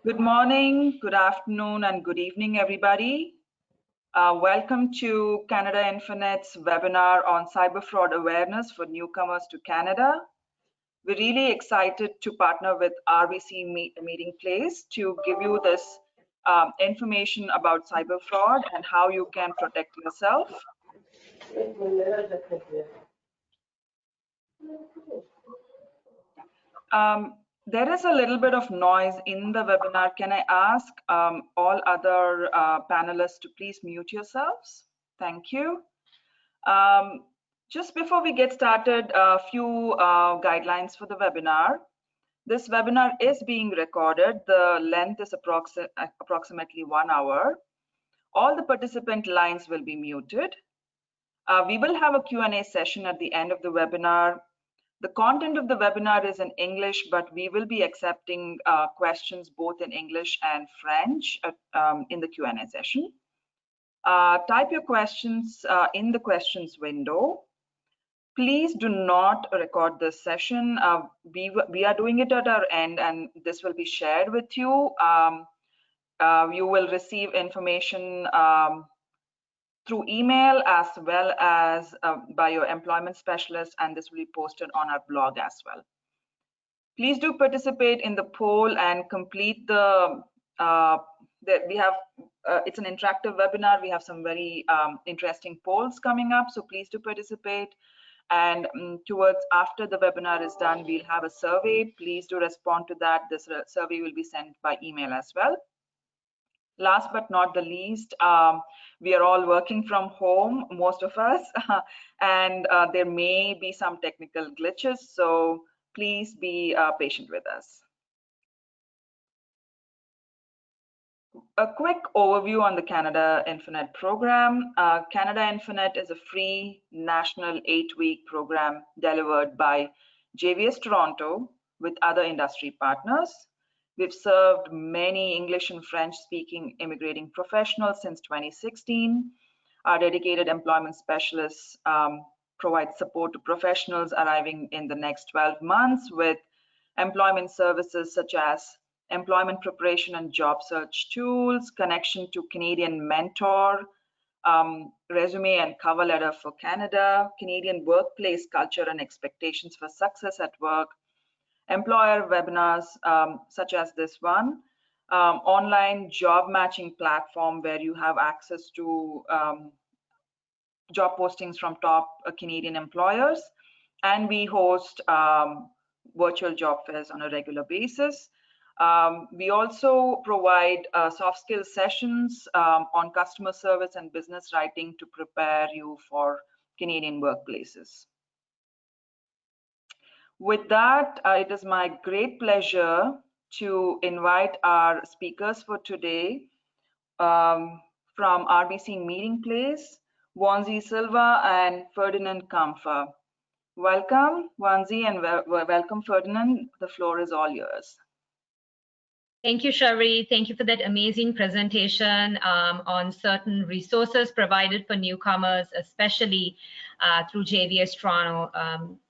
Good morning, good afternoon, and good evening, everybody. Welcome to Canada Infinite's webinar on cyber fraud awareness for newcomers to Canada. We're really excited to partner with RBC Meeting Place to give you this information about cyber fraud and how you can protect yourself. There is a little bit of noise in the webinar. Can I ask all other panelists to please mute yourselves? Thank you. Just before we get started, a few guidelines for the webinar. This webinar is being recorded. The length is approximately 1 hour. All the participant lines will be muted. We will have a Q&A session at the end of the webinar. The content of the webinar is in English, but we will be accepting questions both in English and French in the Q&A session. Type your questions in the questions window. Please do not record this session. We are doing it at our end, and this will be shared with you. You will receive information through email as well as by your employment specialist, and this will be posted on our blog as well. Please do participate in the poll and complete the, it's an interactive webinar. We have some very interesting polls coming up, so please do participate. And towards after the webinar is done, we'll have a survey. Please do respond to that. This survey will be sent by email as well. Last but not the least, we are all working from home, most of us, and there may be some technical glitches, so please be patient with us. A quick overview on the Canada Infinite program. Canada Infinite is a free national 8-week program delivered by JVS Toronto with other industry partners. We've served many English and French-speaking immigrating professionals since 2016. Our dedicated employment specialists provide support to professionals arriving in the next 12 months with employment services such as employment preparation and job search tools, connection to Canadian Mentor, resume and cover letter for Canada, Canadian workplace culture and expectations for success at work, employer webinars such as this one, online job matching platform where you have access to job postings from top Canadian employers, and we host virtual job fairs on a regular basis. We also provide soft skills sessions on customer service and business writing to prepare you for Canadian workplaces. With that, it is my great pleasure to invite our speakers for today from RBC Meeting Place, Wanzi Silva and Ferdinand Kampfer. Welcome, Wanzi, and welcome, Ferdinand. The floor is all yours. Thank you, Shari. Thank you for that amazing presentation on certain resources provided for newcomers, especially through JVS Toronto.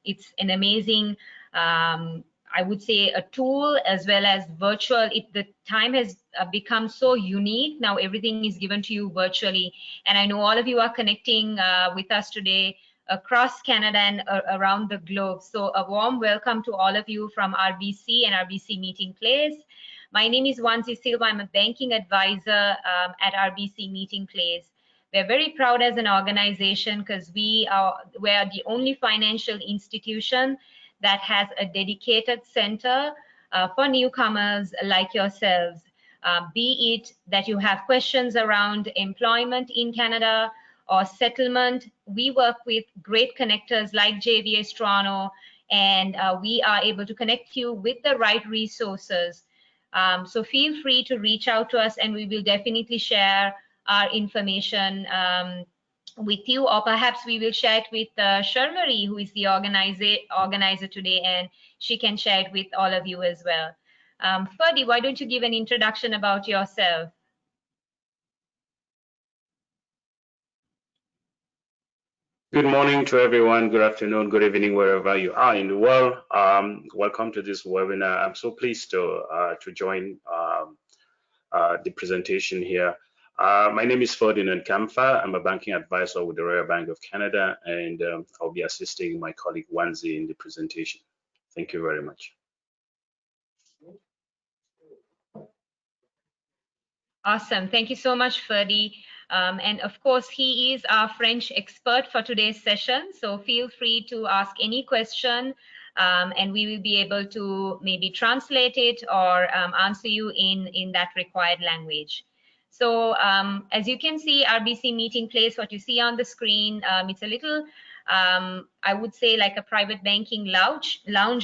It's an amazing, I would say, a tool as well as virtual. The time has become so unique. Now everything is given to you virtually. And I know all of you are connecting with us today across Canada and around the globe. So a warm welcome to all of you from RBC and RBC Meeting Place. My name is Wanzi Silva. I'm a banking advisor at RBC Meeting Place. We're very proud as an organization because we're the only financial institution that has a dedicated center for newcomers like yourselves. Be it that you have questions around employment in Canada or settlement, we work with great connectors like JVS Toronto, and we are able to connect you with the right resources. So feel free to reach out to us, and we will definitely share our information with you, or perhaps we will share it with Sharmari, who is the organizer today, and she can share it with all of you as well. Ferdy, why don't you give an introduction about yourself? Good morning to everyone. Good afternoon, good evening, wherever you are in the world. Welcome to this webinar. I'm so pleased to join the presentation here. My name is Ferdinand Kamfa. I'm a banking advisor with the Royal Bank of Canada, and I'll be assisting my colleague Wanzi in the presentation. Thank you very much. Awesome. Thank you so much, Ferdy. And of course, he is our French expert for today's session. So feel free to ask any question, and we will be able to maybe translate it or answer you in that required language. So as you can see, RBC Meeting Place, what you see on the screen, it's a little, I would say, like a private banking lounge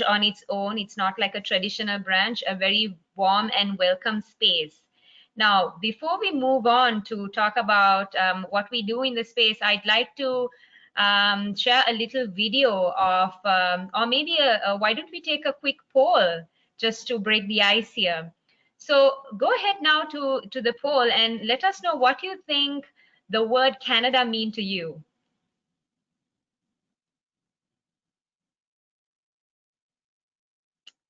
on its own. It's not like a traditional branch, a very warm and welcome space. Now, before we move on to talk about what we do in the space, I'd like to share a little video of, or maybe why don't we take a quick poll just to break the ice here. So go ahead now to the poll and let us know what you think the word Canada mean to you.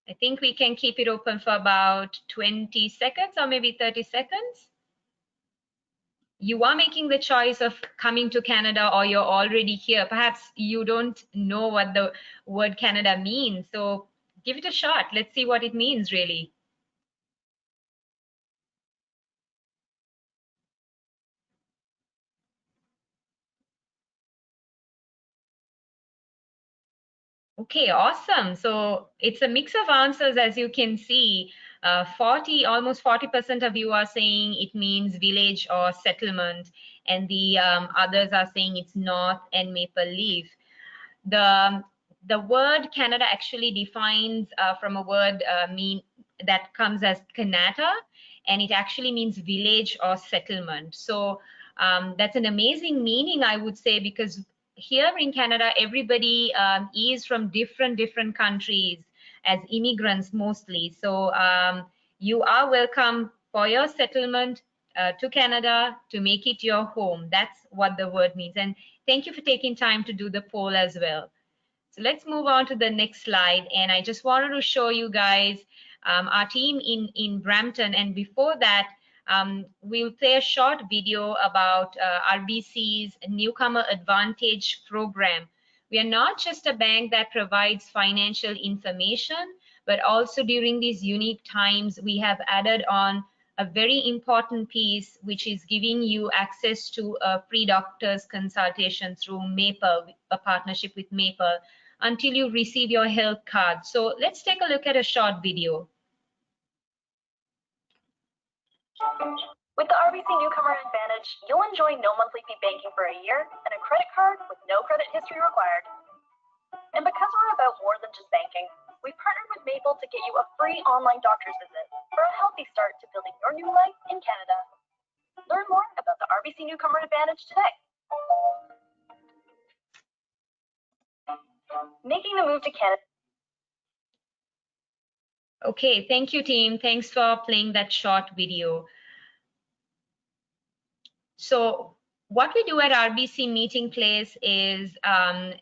I think we can keep it open for about 20 seconds or maybe 30 seconds. You are making the choice of coming to Canada or you're already here. Perhaps you don't know what the word Canada means. So give it a shot. Let's see what it means really. Okay, awesome. So it's a mix of answers, as you can see. Almost 40% of you are saying it means village or settlement, and the others are saying it's north and maple leaf. The word Canada actually defines from a word that comes as Kanata, and it actually means village or settlement. So that's an amazing meaning, I would say, because here in Canada, everybody is from different countries as immigrants mostly. So you are welcome for your settlement to Canada to make it your home. That's what the word means. And thank you for taking time to do the poll as well. So let's move on to the next slide. And I just wanted to show you guys our team in Brampton. And before that, we'll play a short video about RBC's Newcomer Advantage program. We are not just a bank that provides financial information, but also during these unique times, we have added on a very important piece, which is giving you access to a free doctor's consultation through Maple, a partnership with Maple, until you receive your health card. So let's take a look at a short video. With the RBC Newcomer Advantage, you'll enjoy no monthly fee banking for a year and a credit card with no credit history required. And because we're about more than just banking, we partnered with Maple to get you a free online doctor's visit for a healthy start to building your new life in Canada. Learn more about the RBC Newcomer Advantage today. Making the move to Canada. Okay, thank you, team. Thanks for playing that short video. So what we do at RBC Meeting Place is,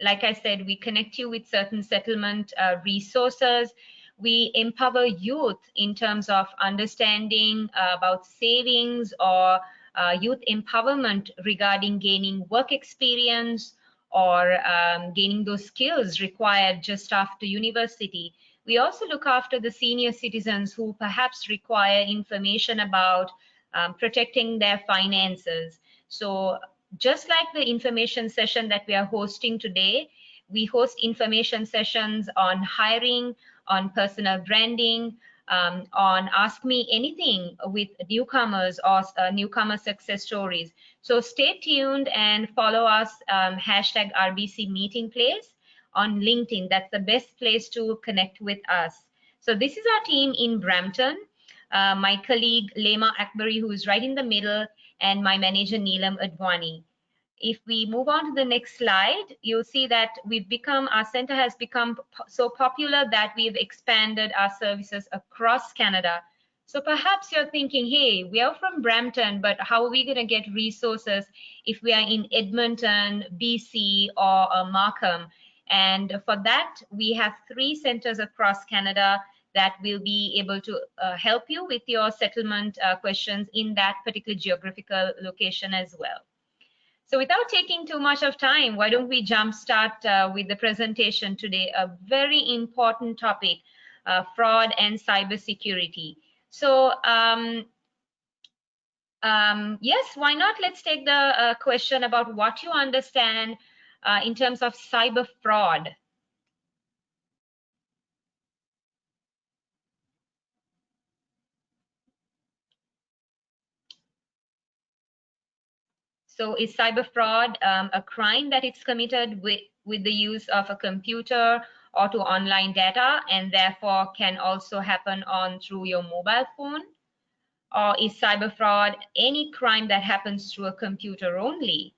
like I said, we connect you with certain settlement resources. We empower youth in terms of understanding about savings or youth empowerment regarding gaining work experience or gaining those skills required just after university. We also look after the senior citizens who perhaps require information about protecting their finances. So just like the information session that we are hosting today, we host information sessions on hiring, on personal branding, on Ask Me Anything with newcomers or newcomer success stories. So stay tuned and follow us, hashtag RBC Meeting Place on LinkedIn. That's the best place to connect with us. So this is our team in Brampton. My colleague Lema Akbari, who is right in the middle, and my manager Neelam Advani. If we move on to the next slide, you'll see that our center has become so popular that we've expanded our services across Canada. So perhaps you're thinking, hey, we are from Brampton, but how are we going to get resources if we are in Edmonton, BC, or Markham? And for that, we have 3 centers across Canada that will be able to help you with your settlement questions in that particular geographical location as well. So without taking too much of time, why don't we jumpstart with the presentation today, a very important topic, fraud and cybersecurity. So yes, why not? Let's take the question about what you understand in terms of cyber fraud. So is cyber fraud a crime that is committed with the use of a computer or to online data, and therefore can also happen on through your mobile phone? Or is cyber fraud any crime that happens through a computer only?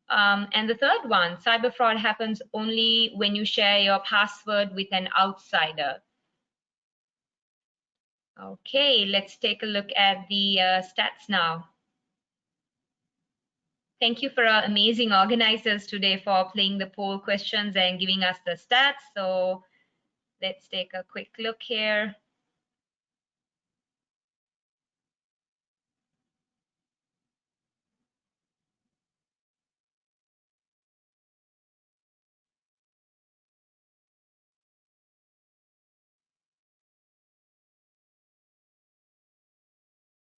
And the third one, cyber fraud happens only when you share your password with an outsider. Okay, let's take a look at the stats now. Thank you for our amazing organizers today for playing the poll questions and giving us the stats. So let's take a quick look here.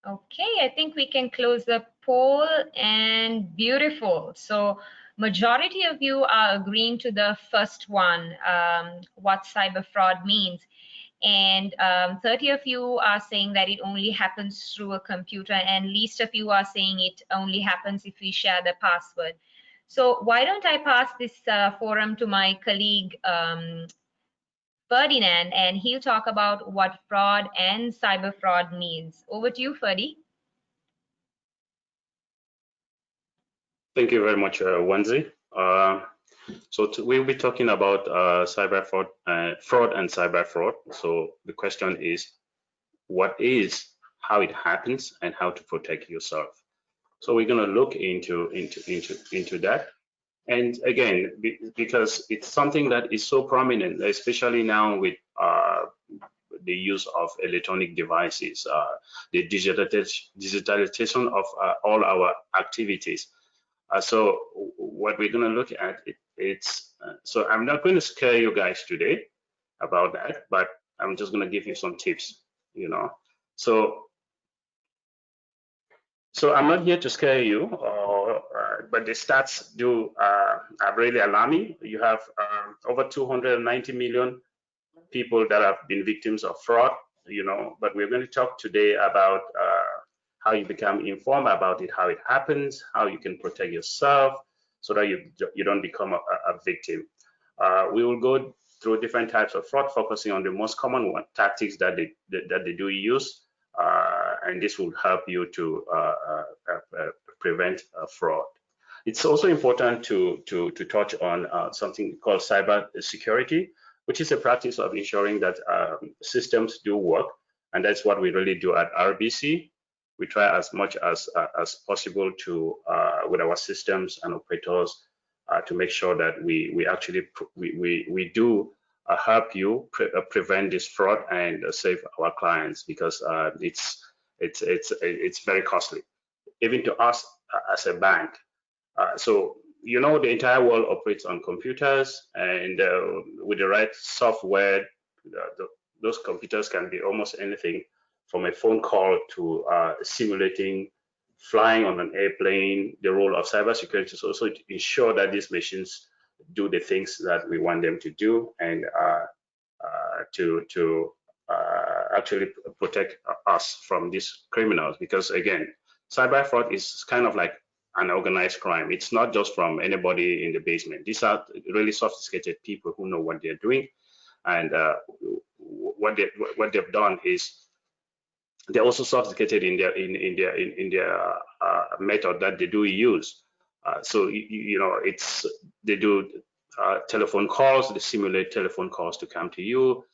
Okay, I think we can close the poll, and beautiful. So majority of you are agreeing to the first one, what cyber fraud means. And 30 of you are saying that it only happens through a computer, and least of you are saying it only happens if we share the password. So why don't I pass this forum to my colleague, Ferdinand, and he'll talk about what fraud and cyber fraud means. Over to you, Ferdy. Thank you very much, Wanzi. So we'll be talking about cyber fraud, fraud and cyber fraud. So the question is, what is, how it happens, and how to protect yourself. So we're going to look into that. And again, because it's something that is so prominent, especially now with the use of electronic devices, the digitalization of all our activities. So what we're going to look at, so I'm not going to scare you guys today about that, but I'm just going to give you some tips, you know. So I'm not here to scare you, but the stats do are really alarming. You have over 290 million people that have been victims of fraud, you know, but we're going to talk today about how you become informed about it, how it happens, how you can protect yourself so that you don't become a victim. We will go through different types of fraud, focusing on the most common tactics that they do use, and this will help you to prevent fraud. It's also important to touch on something called cyber security, which is a practice of ensuring that systems do work, and that's what we really do at RBC. We try as much as possible to with our systems and operators to make sure that we actually do help you prevent this fraud and save our clients, because it's very costly, even to us as a bank. So you know, the entire world operates on computers, and with the right software, those computers can be almost anything from a phone call to simulating flying on an airplane. The role of cybersecurity is also to ensure that these machines do the things that we want them to do, and to actually protect us from these criminals. Because again, cyber fraud is kind of like an organized crime. It's not just from anybody in the basement. These are really sophisticated people who know what they're doing, and what they've done is they're also sophisticated in their method that they do use. So you know, they do telephone calls, they simulate telephone calls to come to you.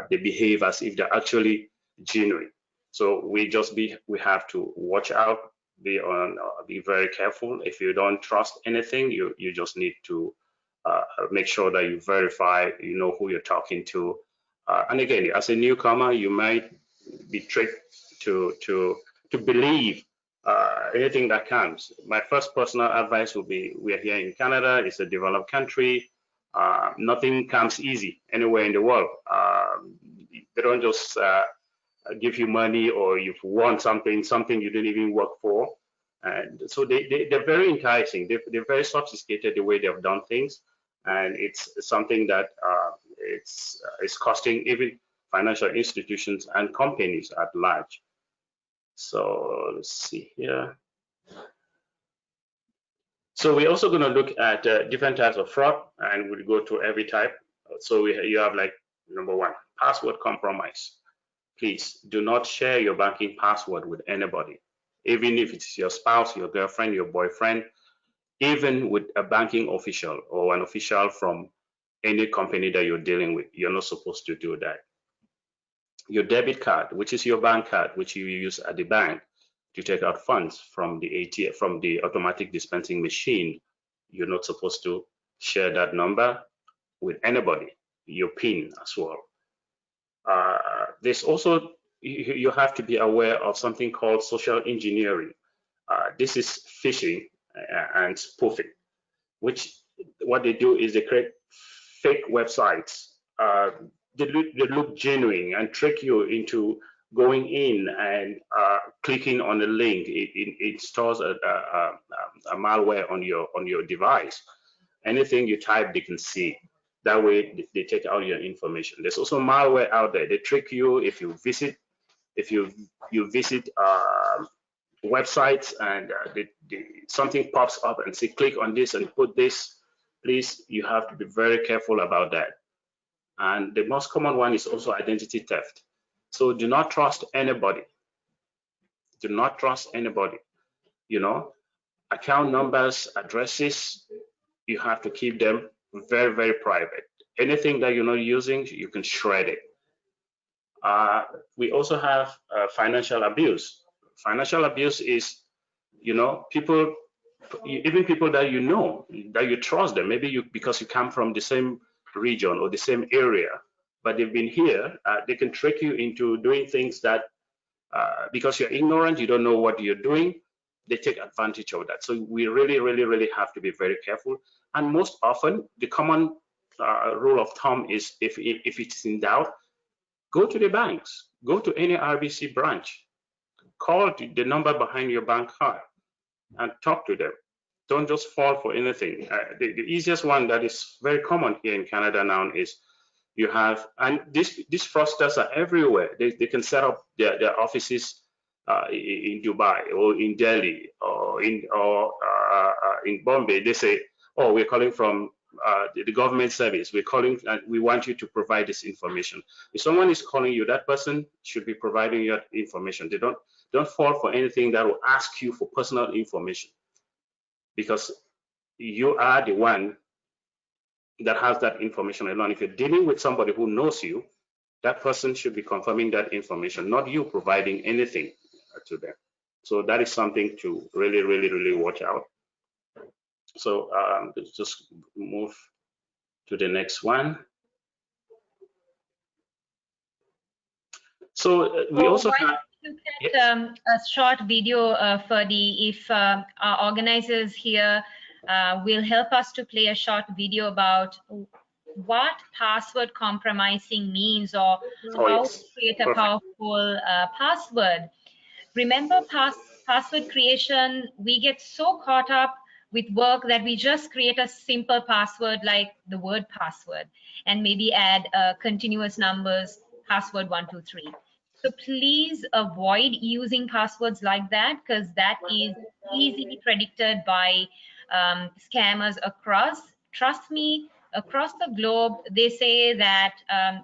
They behave as if they're actually genuine. So we have to watch out, be very careful. If you don't trust anything, you just need to make sure that you verify, you know who you're talking to, And again, as a newcomer, you might be tricked to believe anything that comes. My first personal advice would be: we are here in Canada. It's a developed country. Nothing comes easy anywhere in the world. They don't just give you money, or you've won something you didn't even work for. And so they're very enticing. They're very sophisticated the way they've done things, and it's something that it's costing even financial institutions and companies at large. So let's see here. So we're also going to look at different types of fraud, and we'll go to every type. So you have, like, number one, password compromise. Please do not share your banking password with anybody, even if it's your spouse, your girlfriend, your boyfriend, even with a banking official or an official from any company that you're dealing with. You're not supposed to do that. Your debit card, which is your bank card, which you use at the bank to take out funds from the ATM, from the automatic dispensing machine, you're not supposed to share that number with anybody. Your PIN as well. There's also, you have to be aware of something called social engineering. This is phishing and spoofing, which what they do is they create fake websites. They look genuine and trick you into going in and clicking on a link. It stores a malware on your device. Anything you type, they can see. That way, they take out your information. There's also malware out there. They trick you if you visit websites and something pops up and say, click on this and put this. Please, you have to be very careful about that. And the most common one is also identity theft. So do not trust anybody. Do not trust anybody. You know, account numbers, addresses, you have to keep them very, very private. Anything that you're not using, you can shred it. We also have financial abuse. Financial abuse is, you know, people, even people that you know, that you trust them, maybe because you come from the same region or the same area, but they've been here, they can trick you into doing things that, because you're ignorant, you don't know what you're doing, they take advantage of that. So we really, really, really have to be very careful. And most often, the common rule of thumb is if it's in doubt, go to the banks, go to any RBC branch, call the number behind your bank card and talk to them. Don't just fall for anything. The easiest one that is very common here in Canada now is you have, and these fraudsters are everywhere. They can set up their offices in Dubai or in Delhi or in Bombay. They say, oh, we're calling from the government service. We're calling and we want you to provide this information. If someone is calling you, that person should be providing your information. They don't fall for anything that will ask you for personal information, because you are the one that has that information alone. If you're dealing with somebody who knows you, that person should be confirming that information, not you providing anything to them. So that is something to really, really, really watch out. So let's just move to the next one. So we also have a short video, Ferdy, if our organizers here will help us to play a short video about what password compromising means, or how to create a powerful password. Remember, password creation, we get so caught up with work that we just create a simple password like the word password and maybe add continuous numbers, password 123. So please avoid using passwords like that, because that is easily predicted by scammers across. Trust me, across the globe, they say that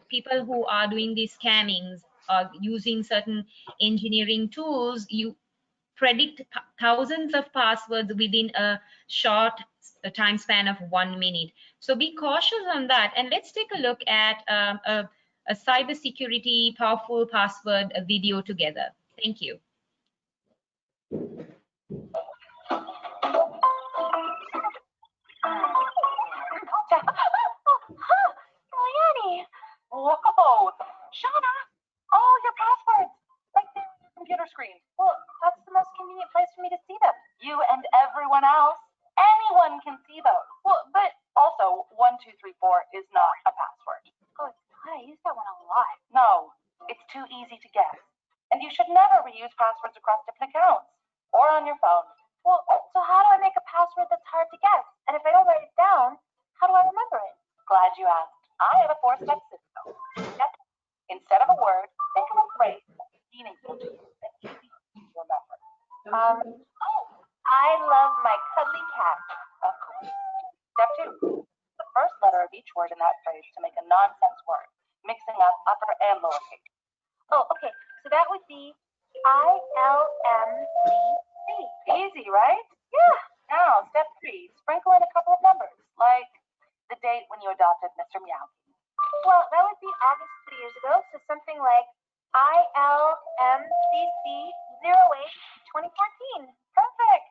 people who are doing these scammings are using certain engineering tools. You predict thousands of passwords within a short time span of 1 minute. So be cautious on that. And let's take a look at a cybersecurity powerful password video together. Thank you. Whoa, or is not a password. Oh, it's not. I use that one a lot. No, it's too easy to guess. And you should never reuse passwords across different accounts or on your phone. Well, so how do I make a password that's hard to guess? And if I don't write it down, how do I remember it? Glad you asked. I have a 4-step system. Instead of a word, think of a phrase that's meaningful to you and easy to remember. I love my cuddly cat, of course. Step 2, the first letter of each word in that phrase to make a nonsense word, mixing up upper and lowercase. Oh, okay, so that would be ILMCC. Easy, right? Yeah. Now, step 3, sprinkle in a couple of numbers, like the date when you adopted Mr. Meowski. Well, that would be August 3 years ago, so something like ILMCC08-2014. Perfect.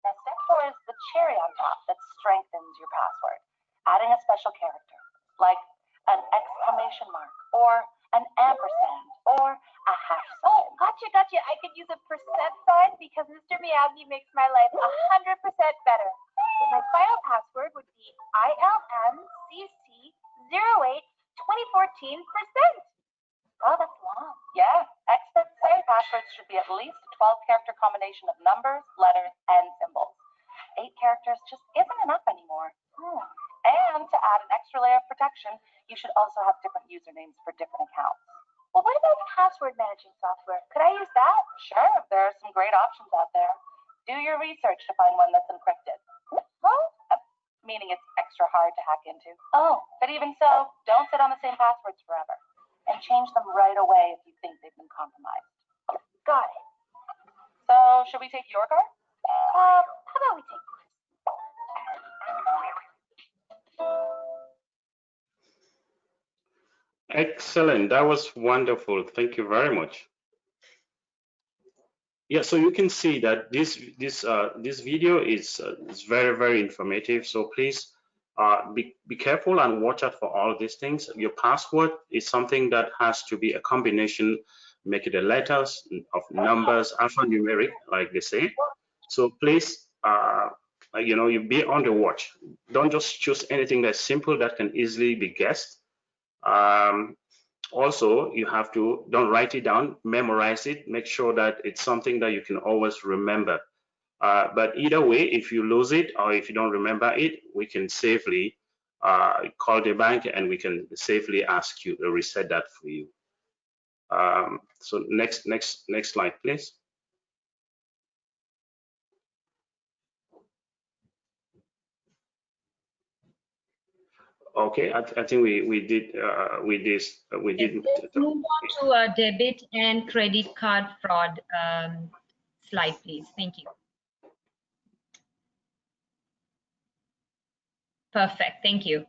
Now, step 4 is the cherry on top that strengthens your password. Adding a special character, like an exclamation mark, or an ampersand, or a hash sign. Oh, gotcha. I could use a percent sign because Mr. Miyagi makes my life 100% better. So my final password would be ILMCC08-2014%. Oh, that's long. Yeah, experts say passwords should be at least a 12-character combination of numbers, letters, and symbols. 8 characters just isn't enough anymore. And to add an extra layer of protection, you should also have different usernames for different accounts. Well, what about password managing software? Could I use that? Sure, there are some great options out there. Do your research to find one that's encrypted. Huh? Meaning it's extra hard to hack into. Oh, but even so, don't sit on the same passwords forever. And change them right away if you think they've been compromised. Got it. So, should we take your card? How about we take yours? Excellent. That was wonderful. Thank you very much. Yeah, so you can see that this video is very, very informative. So please be careful and watch out for all these things. Your password is something that has to be a combination, make it a letters of numbers, alphanumeric, like they say. So please, you be on the watch. Don't just choose anything that's simple that can easily be guessed. Also, you have to, don't write it down, memorize it, make sure that it's something that you can always remember. But either way, if you lose it or if you don't remember it, we can safely call the bank and we can safely ask you to reset that for you. So next slide, please. Okay, I think we did Move on to debit and credit card fraud slide, please. Thank you. Perfect. Thank you.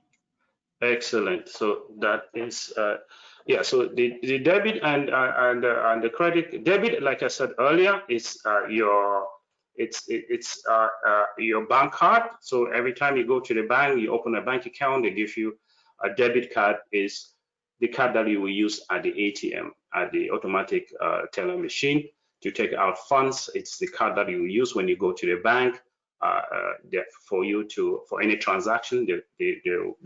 Excellent. So that is yeah. So the debit and the credit. Debit, like I said earlier, is your bank card. So every time you go to the bank, you open a bank account, they give you a debit card. Is the card that you will use at the ATM, at the automatic teller machine to take out funds. It's the card that you will use when you go to the bank. For any transaction, they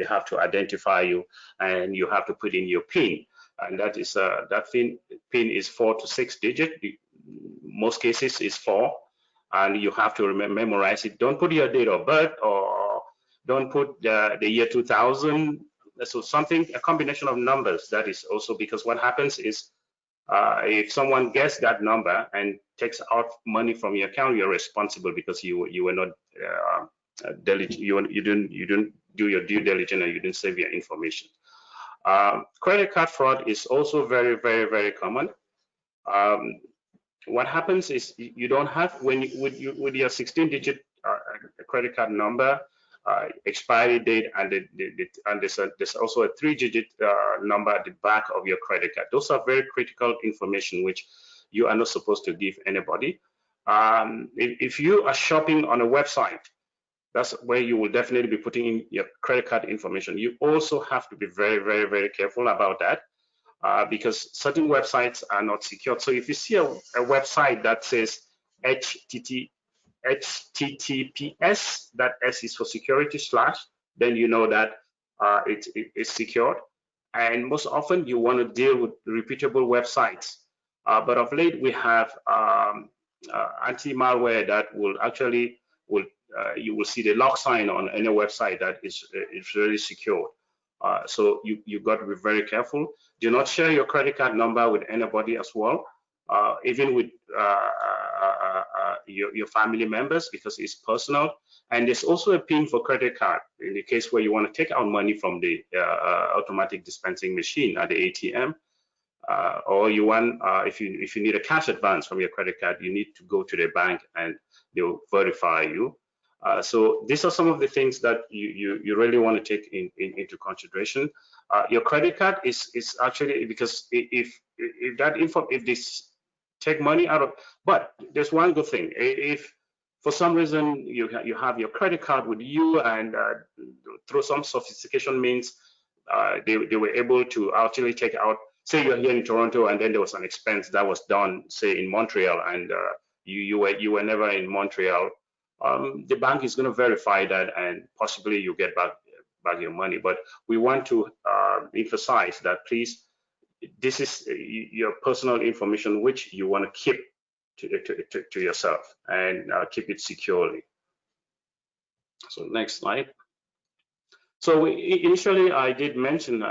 have to identify you, and you have to put in your PIN, and that is that PIN is 4 to 6 digit. Most cases is 4, and you have to memorize it. Don't put your date of birth, or don't put the year 2000. So a combination of numbers. That is also because what happens is if someone gets that number and takes out money from your account, you're responsible because you were not diligent. You didn't do your due diligence, and you didn't save your information. Credit card fraud is also very, very, very common. What happens is you don't have with your 16-digit credit card number, expiry date, and there's also a 3-digit number at the back of your credit card. Those are very critical information which you are not supposed to give anybody. If you are shopping on a website, that's where you will definitely be putting in your credit card information. You also have to be very, very, very careful about that because certain websites are not secure. So if you see a website that says HTTPS, that S is for security / then you know that it's secured. And most often you want to deal with reputable websites. But of late we have anti-malware that will actually you will see the lock sign on any website that is really secure. So you got to be very careful. Do not share your credit card number with anybody as well, even with your family members, because it's personal. And there's also a PIN for credit card in the case where you want to take out money from the automatic dispensing machine at the ATM. Or you want, if you need a cash advance from your credit card, you need to go to the bank and they'll verify you. So these are some of the things that you really want to take into consideration. Your credit card is actually, because if that info, if this take money out of, but there's one good thing. If for some reason you have your credit card with you, and through some sophistication means they were able to actually take out, say you're here in Toronto and then there was an expense that was done, say in Montreal, and you were never in Montreal, the bank is going to verify that and possibly you get back your money. But we want to emphasize that, please, this is your personal information which you want to keep to yourself, and keep it securely. So next slide. So initially I did mention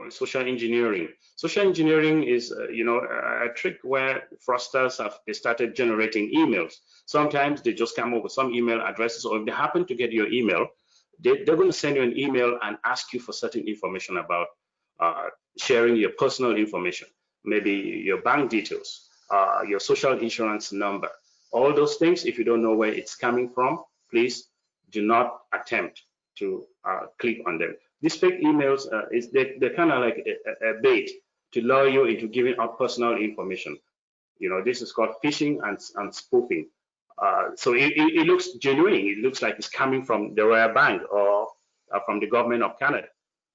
social engineering. Social engineering is a trick where fraudsters they started generating emails. Sometimes they just come up with some email addresses, or if they happen to get your email, they're going to send you an email and ask you for certain information about sharing your personal information, maybe your bank details, your social insurance number, all those things. If you don't know where it's coming from, please do not attempt to click on them. These fake emails, they're kind of like a bait to lure you into giving out personal information. This is called phishing and spoofing. So it looks genuine. It looks like it's coming from the Royal Bank or from the government of Canada.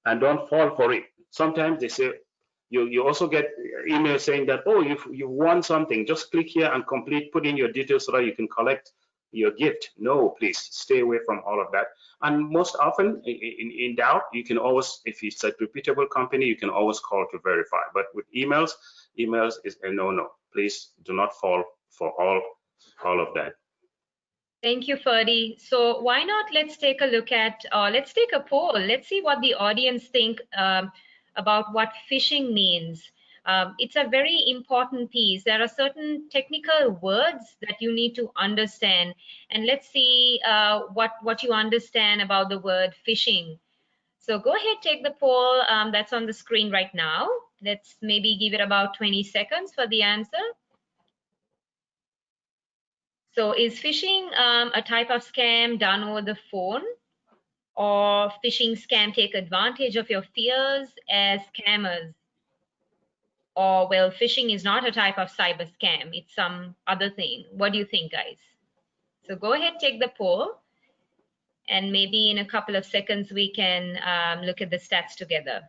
And don't fall for it. Sometimes they say, you also get emails saying that, oh, you won something, just click here and put in your details so that you can collect your gift. No, please stay away from all of that. And most often, in doubt, you can always, if it's a reputable company, you can always call to verify. But with emails is a no-no. Please do not fall for all of that. Thank you, Ferdy. So why not, let's take a look at, let's take a poll. Let's see what the audience think about what phishing means. It's a very important piece. There are certain technical words that you need to understand, and let's see what you understand about the word phishing. So go ahead, take the poll that's on the screen right now. Let's maybe give it about 20 seconds for the answer. So is phishing a type of scam done over the phone, or phishing scam take advantage of your fears as scammers? Or, well, phishing is not a type of cyber scam, it's some other thing. What do you think, guys? So go ahead, take the poll, and maybe in a couple of seconds we can look at the stats together.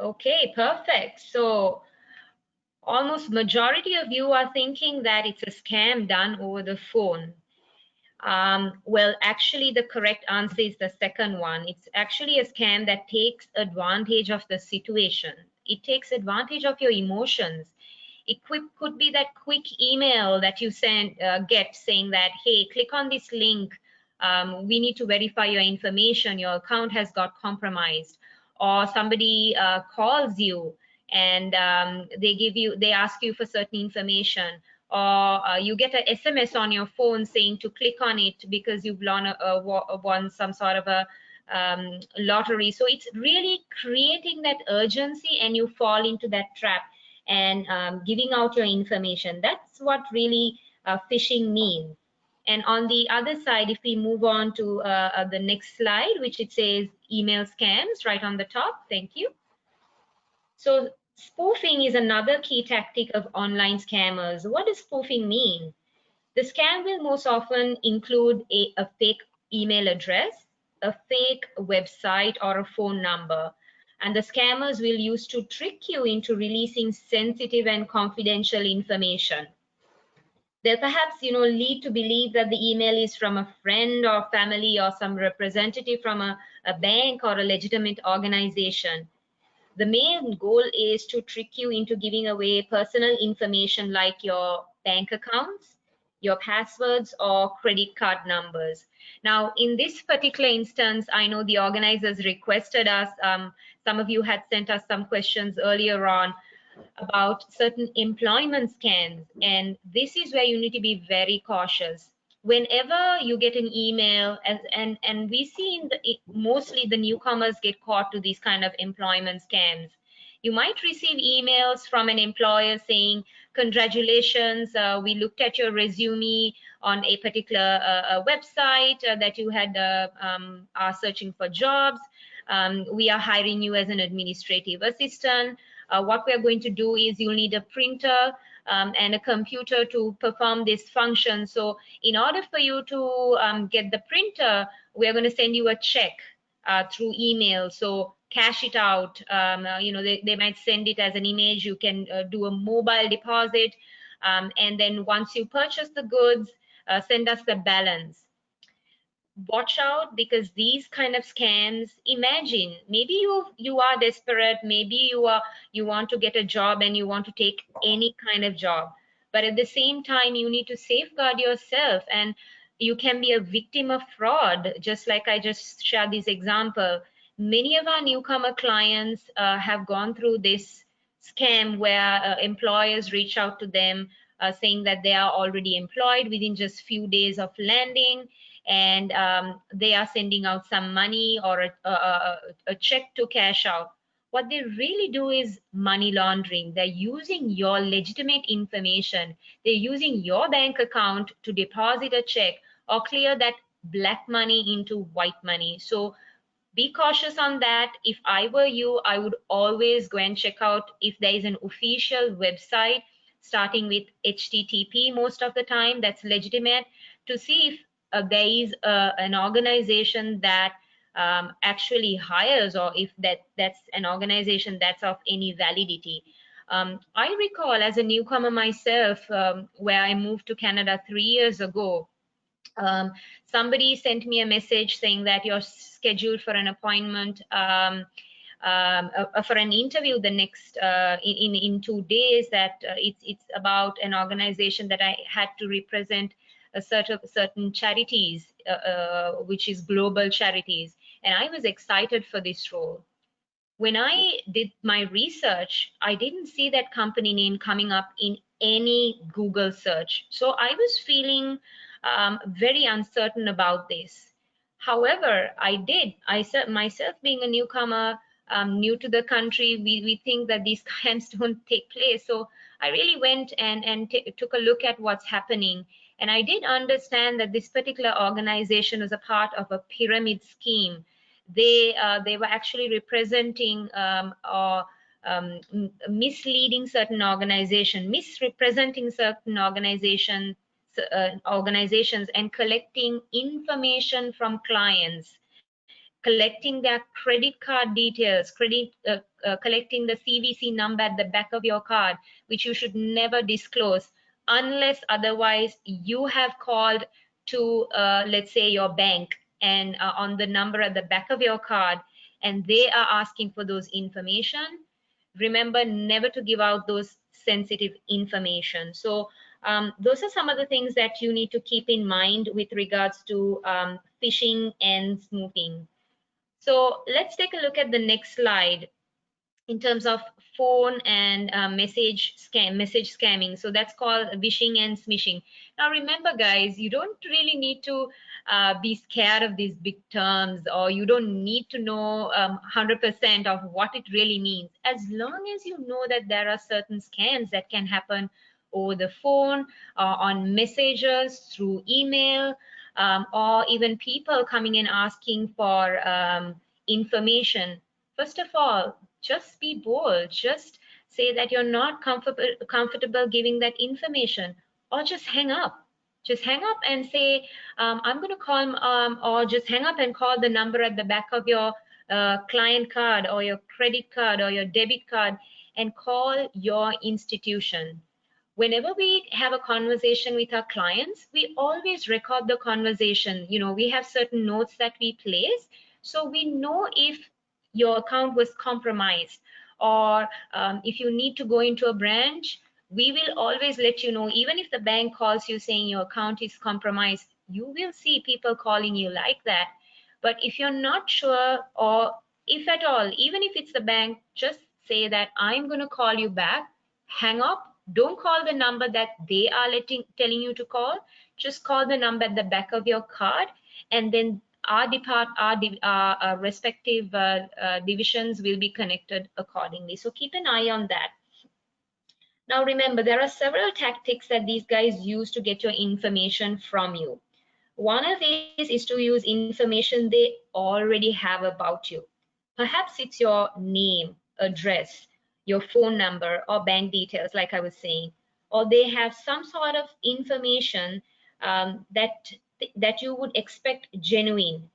Okay, perfect. So almost majority of you are thinking that it's a scam done over the phone. Well, actually, the correct answer is the second one. It's actually a scam that takes advantage of the situation. It takes advantage of your emotions. It could be that quick email that you get saying that, hey, click on this link. We need to verify your information. Your account has got compromised. Or somebody calls you and they ask you for certain information. Or you get an SMS on your phone saying to click on it because you've won some sort of a lottery. So it's really creating that urgency, and you fall into that trap and giving out your information. That's what really phishing means. And on the other side, if we move on to the next slide, which it says email scams right on the top. Thank you. So spoofing is another key tactic of online scammers. What does spoofing mean? The scam will most often include a fake email address, a fake website, or a phone number. and the scammers will use to trick you into releasing sensitive and confidential information. They'll perhaps, lead to believe that the email is from a friend or family or some representative from a bank or a legitimate organization. The main goal is to trick you into giving away personal information like your bank accounts, your passwords, or credit card numbers. Now, in this particular instance, I know the organizers requested us, some of you had sent us some questions earlier on about certain employment scams, and this is where you need to be very cautious. Whenever you get an email, and we see mostly the newcomers get caught to these kind of employment scams. You might receive emails from an employer saying, congratulations, we looked at your resume on a particular website that you had are searching for jobs. We are hiring you as an administrative assistant. What we are going to do is you'll need a printer and a computer to perform this function. So in order for you to get the printer, we're going to send you a check through email. So cash it out. They might send it as an image. You can do a mobile deposit. And then once you purchase the goods, send us the balance. Watch out, because these kind of scams, imagine maybe you are desperate, maybe you want to get a job and you want to take any kind of job, but at the same time you need to safeguard yourself, and you can be a victim of fraud. Just like I just shared this example, many of our newcomer clients have gone through this scam where employers reach out to them saying that they are already employed within just few days of landing, and they are sending out some money or a check to cash out. What they really do is money laundering. They're using your legitimate information. They're using your bank account to deposit a check or clear that black money into white money. So be cautious on that. If I were you, I would always go and check out if there is an official website starting with HTTP most of the time that's legitimate, to see if there is an organization that actually hires, or if that's an organization that's of any validity. I recall as a newcomer myself, where I moved to Canada 3 years ago, somebody sent me a message saying that you're scheduled for an appointment for an interview the next in 2 days, that it's about an organization that I had to represent a certain charities, which is global charities, and I was excited for this role. When I did my research, I didn't see that company name coming up in any Google search, so I was feeling very uncertain about this. However, I myself being a newcomer, new to the country, we think that these scams don't take place, so I really went and took a look at what's happening. And I did understand that this particular organization was a part of a pyramid scheme. They were actually representing or misleading certain organizations, misrepresenting certain organizations, and collecting information from clients, collecting their credit card details, collecting the CVC number at the back of your card, which you should never disclose unless otherwise you have called to, let's say, your bank, and on the number at the back of your card, and they are asking for those information. Remember never to give out those sensitive information. So those are some of the things that you need to keep in mind with regards to phishing and spoofing. So let's take a look at the next slide in terms of phone and message scamming. So that's called phishing and smishing. Now remember guys, you don't really need to be scared of these big terms, or you don't need to know 100% of what it really means. As long as you know that there are certain scams that can happen over the phone, on messages, through email, or even people coming and asking for information. First of all, just be bold. Just say that you're not comfortable giving that information, or just hang up. Just hang up and say, I'm going to call, or just hang up and call the number at the back of your client card or your credit card or your debit card and call your institution. Whenever we have a conversation with our clients, we always record the conversation. We have certain notes that we place, so we know if your account was compromised, or if you need to go into a branch, we will always let you know. Even if the bank calls you saying your account is compromised, you will see people calling you like that. But if you're not sure, or if at all, even if it's the bank, just say that I'm going to call you back. Hang up. Don't call the number that they are telling you to call. Just call the number at the back of your card, and then our respective divisions will be connected accordingly. So keep an eye on that. Now remember, there are several tactics that these guys use to get your information from you. One of these is to use information they already have about you. Perhaps it's your name, address, your phone number, or bank details, like I was saying, or they have some sort of information that you would expect genuine,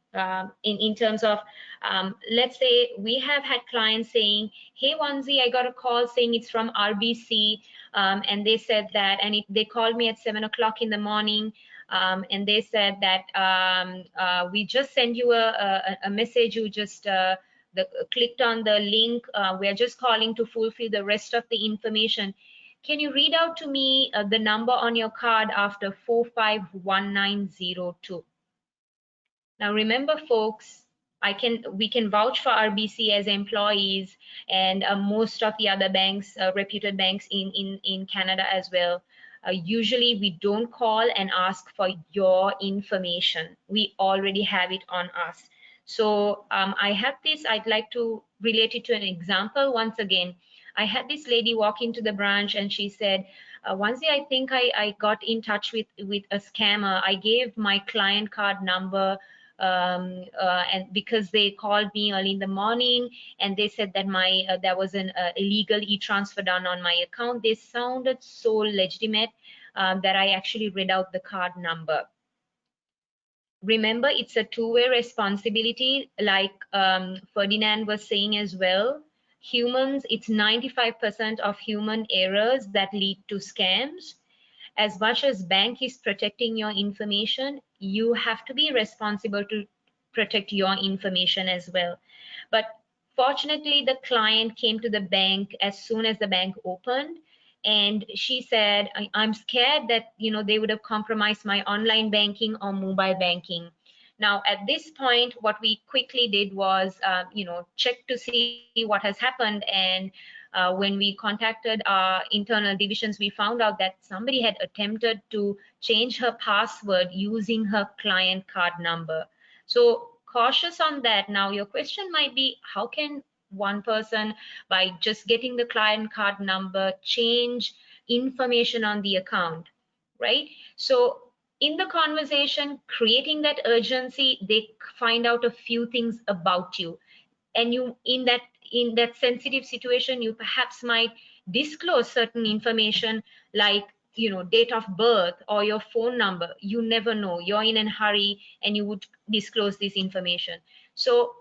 in terms of, let's say we have had clients saying, hey Wanzi, I got a call saying it's from RBC, and they said that, and they called me at 7 o'clock in the morning, and they said that we just sent you a message, you just clicked on the link, we're just calling to fulfill the rest of the information. Can you read out to me the number on your card after 451902? Now remember folks, we can vouch for RBC as employees, and most of the other banks, reputed banks in Canada as well. Usually we don't call and ask for your information. We already have it on us. So I have this, I'd like to relate it to an example once again. I had this lady walk into the branch and she said, Wanzi, I think I got in touch with a scammer. I gave my client card number, and because they called me early in the morning and they said that there was an illegal e-transfer done on my account. They sounded so legitimate that I actually read out the card number. Remember, it's a two-way responsibility, like Ferdinand was saying as well. Humans, it's 95% of human errors that lead to scams. As much as bank is protecting your information, you have to be responsible to protect your information as well. But fortunately, the client came to the bank as soon as the bank opened, and she said, I'm scared that they would have compromised my online banking or mobile banking. Now, at this point, what we quickly did was, check to see what has happened. And when we contacted our internal divisions, we found out that somebody had attempted to change her password using her client card number. So cautious on that. Now, your question might be, how can one person, by just getting the client card number, change information on the account, right? So in the conversation, creating that urgency, they find out a few things about you, and you in that sensitive situation, you perhaps might disclose certain information like date of birth or your phone number. You never know, you're in a hurry and you would disclose this information. So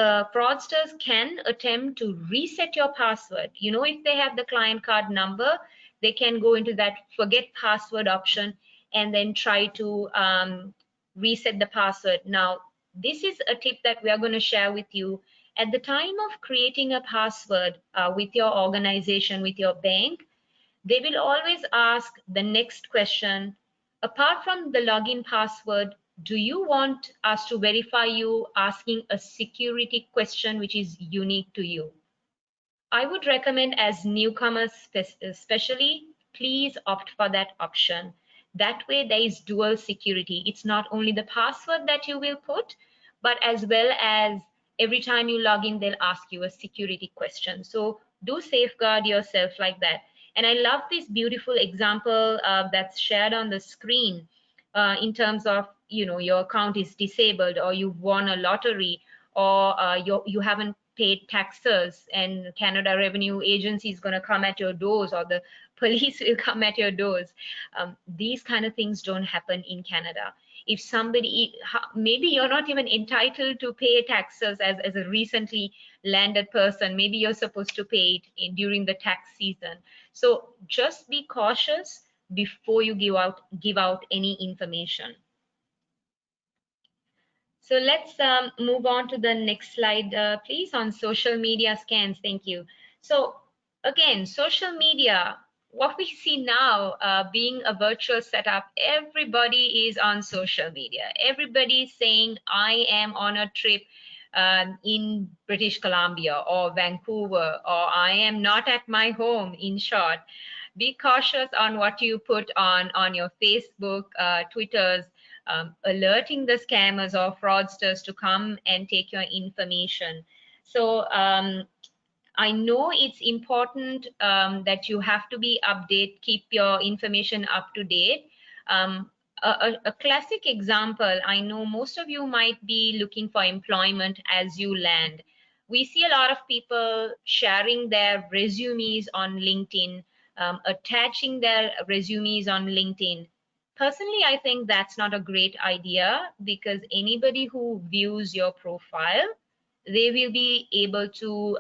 fraudsters can attempt to reset your password. If they have the client card number, they can go into that forget password option and then try to reset the password. Now, this is a tip that we are going to share with you. At the time of creating a password with your organization, with your bank, they will always ask the next question. Apart from the login password, do you want us to verify you asking a security question which is unique to you? I would recommend, as newcomers especially, please opt for that option. That way there is dual security. It's not only the password that you will put, but as well as every time you log in, they'll ask you a security question. So do safeguard yourself like that. And I love this beautiful example that's shared on the screen in terms of, your account is disabled, or you've won a lottery, or you haven't paid taxes and Canada Revenue Agency is going to come at your doors, or the police will come at your doors. These kind of things don't happen in Canada. If somebody, maybe you're not even entitled to pay taxes as a recently landed person, maybe you're supposed to pay it during the tax season. So just be cautious before you give out any information. So let's move on to the next slide, please, on social media scams. Thank you. So again, social media, what we see now being a virtual setup, everybody is on social media. Everybody is saying, I am on a trip in British Columbia or Vancouver, or I am not at my home, in short. Be cautious on what you put on your Facebook, Twitters, alerting the scammers or fraudsters to come and take your information. So I know it's important that you have to be keep your information up to date. A classic example, I know most of you might be looking for employment as you land. We see a lot of people sharing their resumes on LinkedIn, attaching their resumes on LinkedIn. Personally, I think that's not a great idea, because anybody who views your profile, they will be able to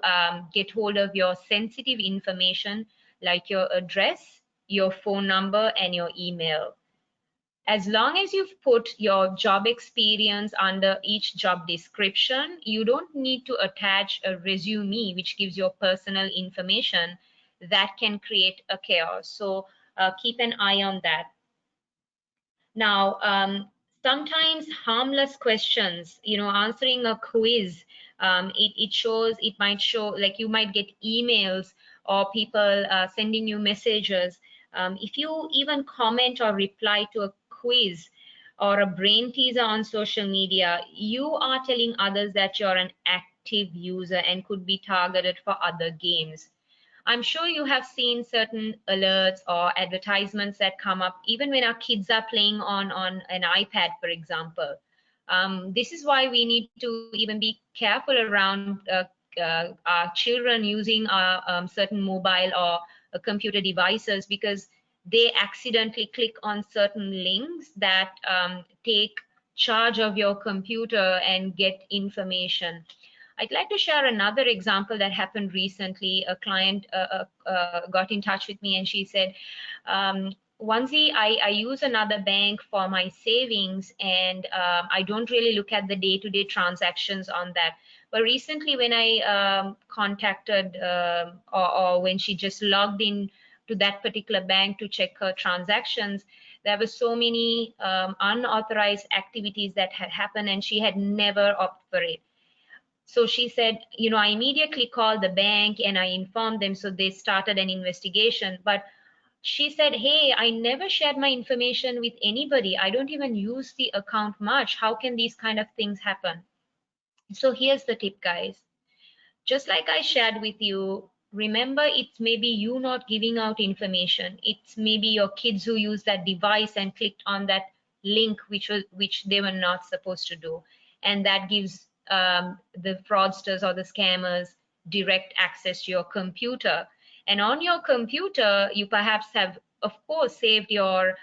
get hold of your sensitive information like your address, your phone number, and your email. As long as you've put your job experience under each job description, you don't need to attach a resume which gives your personal information. That can create a chaos. So keep an eye on that. Now, sometimes harmless questions, answering a quiz, it might show, like you might get emails or people sending you messages. If you even comment or reply to a quiz or a brain teaser on social media, you are telling others that you're an active user and could be targeted for other games. I'm sure you have seen certain alerts or advertisements that come up even when our kids are playing on an iPad, for example. This is why we need to even be careful around our children using certain mobile or computer devices, because they accidentally click on certain links that take charge of your computer and get information. I'd like to share another example that happened recently. A client got in touch with me and she said, Onesie, I use another bank for my savings, and I don't really look at the day-to-day transactions on that. But recently when I contacted or when she just logged in to that particular bank to check her transactions, there were so many unauthorized activities that had happened and she had never opted for it. So she said, I immediately called the bank and I informed them. So they started an investigation. But she said, hey, I never shared my information with anybody. I don't even use the account much. How can these kind of things happen? So here's the tip, guys. Just like I shared with you, remember, it's maybe you not giving out information. It's maybe your kids who use that device and clicked on that link which they were not supposed to do. And that gives the fraudsters or the scammers direct access to your computer. And on your computer, you perhaps have, of course, saved your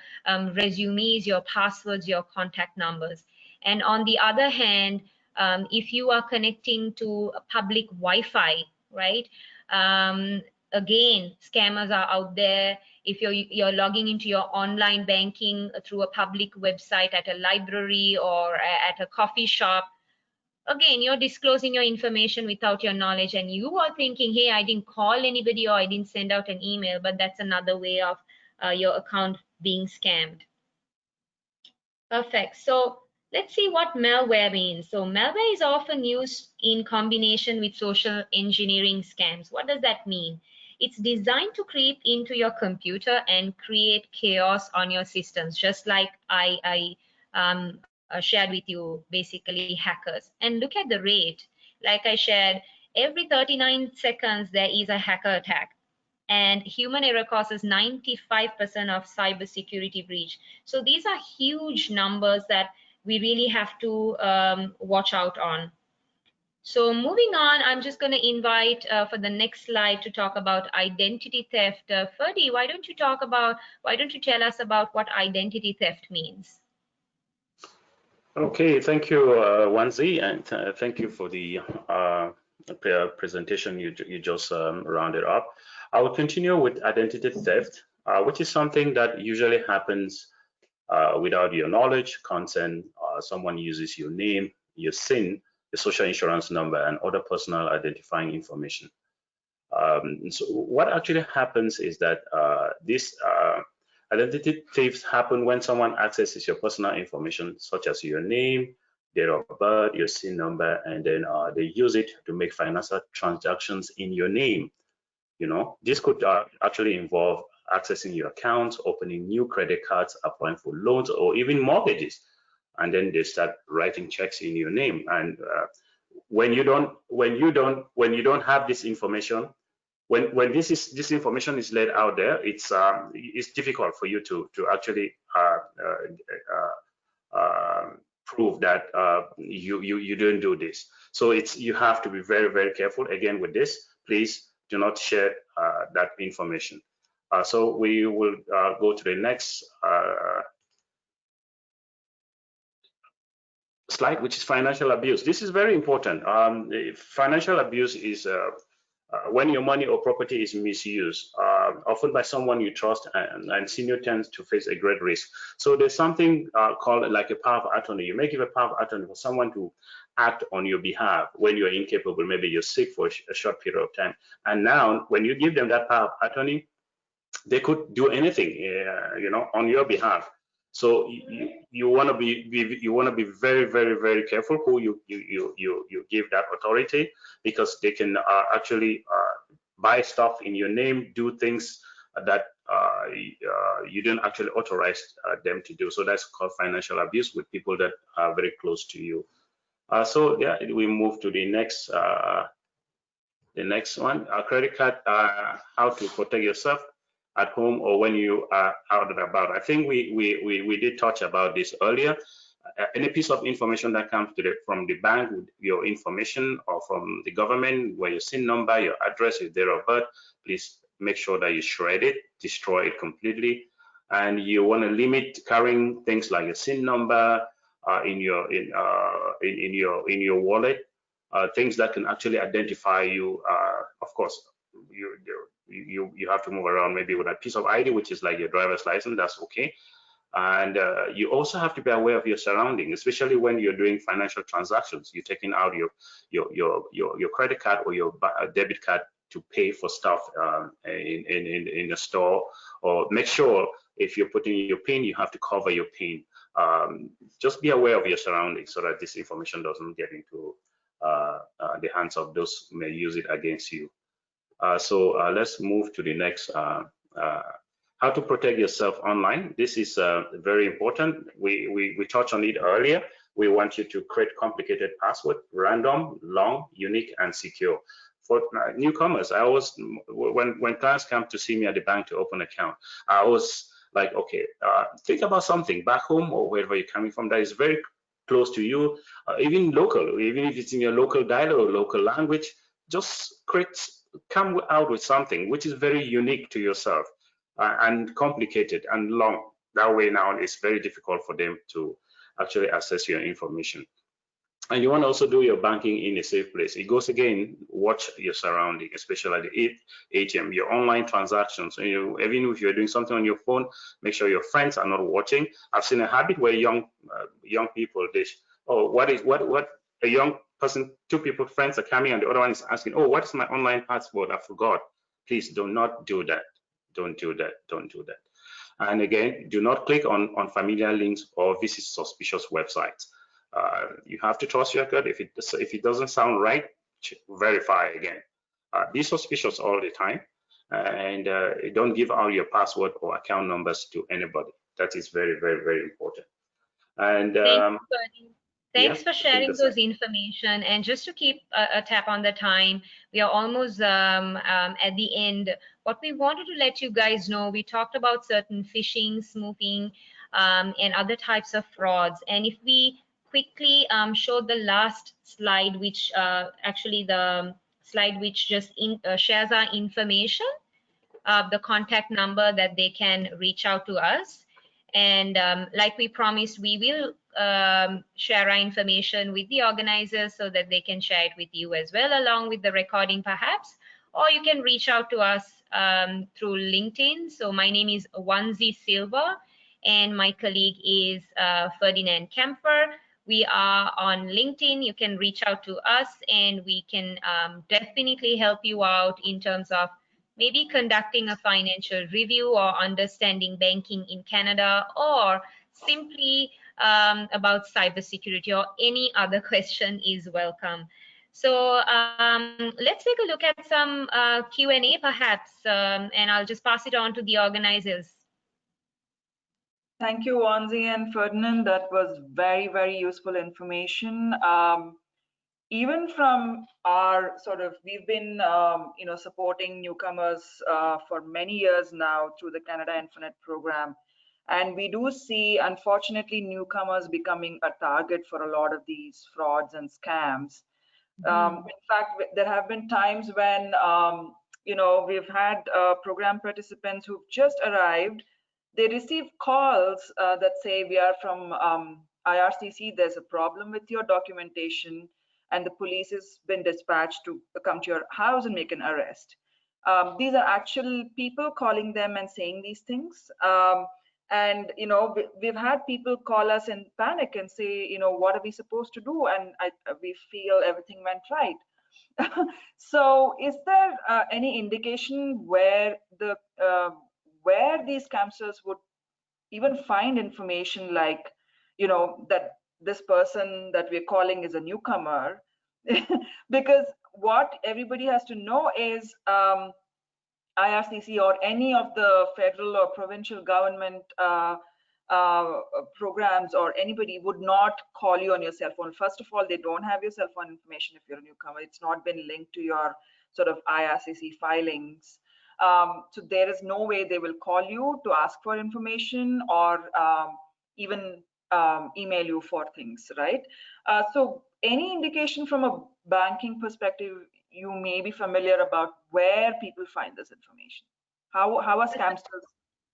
resumes, your passwords, your contact numbers. And on the other hand, if you are connecting to a public Wi-Fi, right? Again, scammers are out there. If you're logging into your online banking through a public website at a library or at a coffee shop, again, you're disclosing your information without your knowledge, and you are thinking, hey, I didn't call anybody or I didn't send out an email, but that's another way of your account being scammed. Perfect. So let's see what malware means. So malware is often used in combination with social engineering scams. What does that mean? It's designed to creep into your computer and create chaos on your systems, just like I shared with you, basically hackers. And look at the rate. Like I shared, every 39 seconds there is a hacker attack, and human error causes 95% of cybersecurity breach. So these are huge numbers that we really have to watch out on. So moving on, I'm just going to invite for the next slide to talk about identity theft. Ferdy, why don't you tell us about what identity theft means? Okay, thank you, Wanzi, and thank you for the presentation you just rounded up. I will continue with identity theft, which is something that usually happens without your knowledge, consent. Someone uses your name, your SIN, your social insurance number, and other personal identifying information. So what actually happens is that this identity thefts happen when someone accesses your personal information, such as your name, date of birth, your SIN number, and then they use it to make financial transactions in your name. You know, this could actually involve accessing your accounts, opening new credit cards, applying for loans, or even mortgages. And then they start writing checks in your name. And when you don't have this information, when this information is laid out there, it's difficult for you to actually prove that you didn't do this. So you have to be very, very careful again with this. Please do not share that information. So we will go to the next slide, which is financial abuse. This is very important. Financial abuse is when your money or property is misused, often by someone you trust, and senior tends to face a great risk. So there's something called like a power of attorney. You may give a power of attorney for someone to act on your behalf when you're incapable. Maybe you're sick for a short period of time. And now when you give them that power of attorney, they could do anything, on your behalf. So you want to be very, very, very careful who you give that authority, because they can actually buy stuff in your name, do things that you didn't actually authorize them to do. So that's called financial abuse with people that are very close to you. So yeah, we move to the next one. Credit card, how to protect yourself at home or when you are out and about. I think we did touch about this earlier. Any piece of information that comes from the bank with your information, or from the government, where your SIN number, your address, your date of birth, please make sure that you shred it, destroy it completely. And you want to limit carrying things like your SIN number in your wallet, things that can actually identify you. Of course, you have to move around maybe with a piece of ID, which is like your driver's license. That's okay. And you also have to be aware of your surroundings, especially when you're doing financial transactions. You're taking out your credit card or your debit card to pay for stuff in the store, or make sure if you're putting your PIN, you have to cover your PIN. Just be aware of your surroundings so that this information doesn't get into the hands of those who may use it against you. So let's move to the next. How to protect yourself online. This is very important. We touched on it earlier. We want you to create complicated password, random, long, unique, and secure. For newcomers, I always, when clients come to see me at the bank to open an account, I always like, okay, think about something back home or wherever you're coming from that is very close to you, even local, even if it's in your local dialect or local language, just come out with something which is very unique to yourself. And complicated and long. That way now it's very difficult for them to actually access your information. And you want to also do your banking in a safe place. It goes again, watch your surrounding, especially at the ATM, your online transactions. Even if you're doing something on your phone, make sure your friends are not watching. I've seen a habit where young people, what a young person, two people, friends are coming, and the other one is asking, oh, what is my online password? I forgot. Please do not do that. Don't do that. Don't do that. And again, do not click on unfamiliar links or visit suspicious websites. You have to trust your gut. If it doesn't sound right, verify again. Be suspicious all the time, and don't give out your password or account numbers to anybody. That is very, very, very important. And Thanks for sharing those information. And just to keep a tap on the time, we are almost at the end. What we wanted to let you guys know, we talked about certain phishing, spoofing, and other types of frauds. And if we quickly show the last slide, which actually the slide which just shares our information, the contact number that they can reach out to us. And like we promised, we will share our information with the organizers so that they can share it with you as well, along with the recording perhaps. Or you can reach out to us through LinkedIn. So my name is Wanzi Silva, and my colleague is Ferdinand Kemper. We are on LinkedIn. You can reach out to us, and we can definitely help you out in terms of maybe conducting a financial review or understanding banking in Canada, or simply about cybersecurity, or any other question is welcome. So let's take a look at some Q&A perhaps, and I'll just pass it on to the organizers. Thank you, Wanzi and Ferdinand. That was very, very useful information. Even from our we've been, supporting newcomers for many years now through the Canada Infinite program. And we do see, unfortunately, newcomers becoming a target for a lot of these frauds and scams. In fact, there have been times when, we've had program participants who've just arrived. They receive calls that say, we are from IRCC, there's a problem with your documentation, and the police has been dispatched to come to your house and make an arrest. These are actual people calling them and saying these things. And we've had people call us in panic and say, what are we supposed to do? And we feel everything went right. So is there any indication where these scamsters would even find information like, that this person that we're calling is a newcomer? Because what everybody has to know is IRCC or any of the federal or provincial government programs or anybody would not call you on your cell phone. First of all, they don't have your cell phone information if you're a newcomer. It's not been linked to your IRCC filings. So there is no way they will call you to ask for information or even email you for things, right? So any indication from a banking perspective, you may be familiar about where people find this information. How are scamsters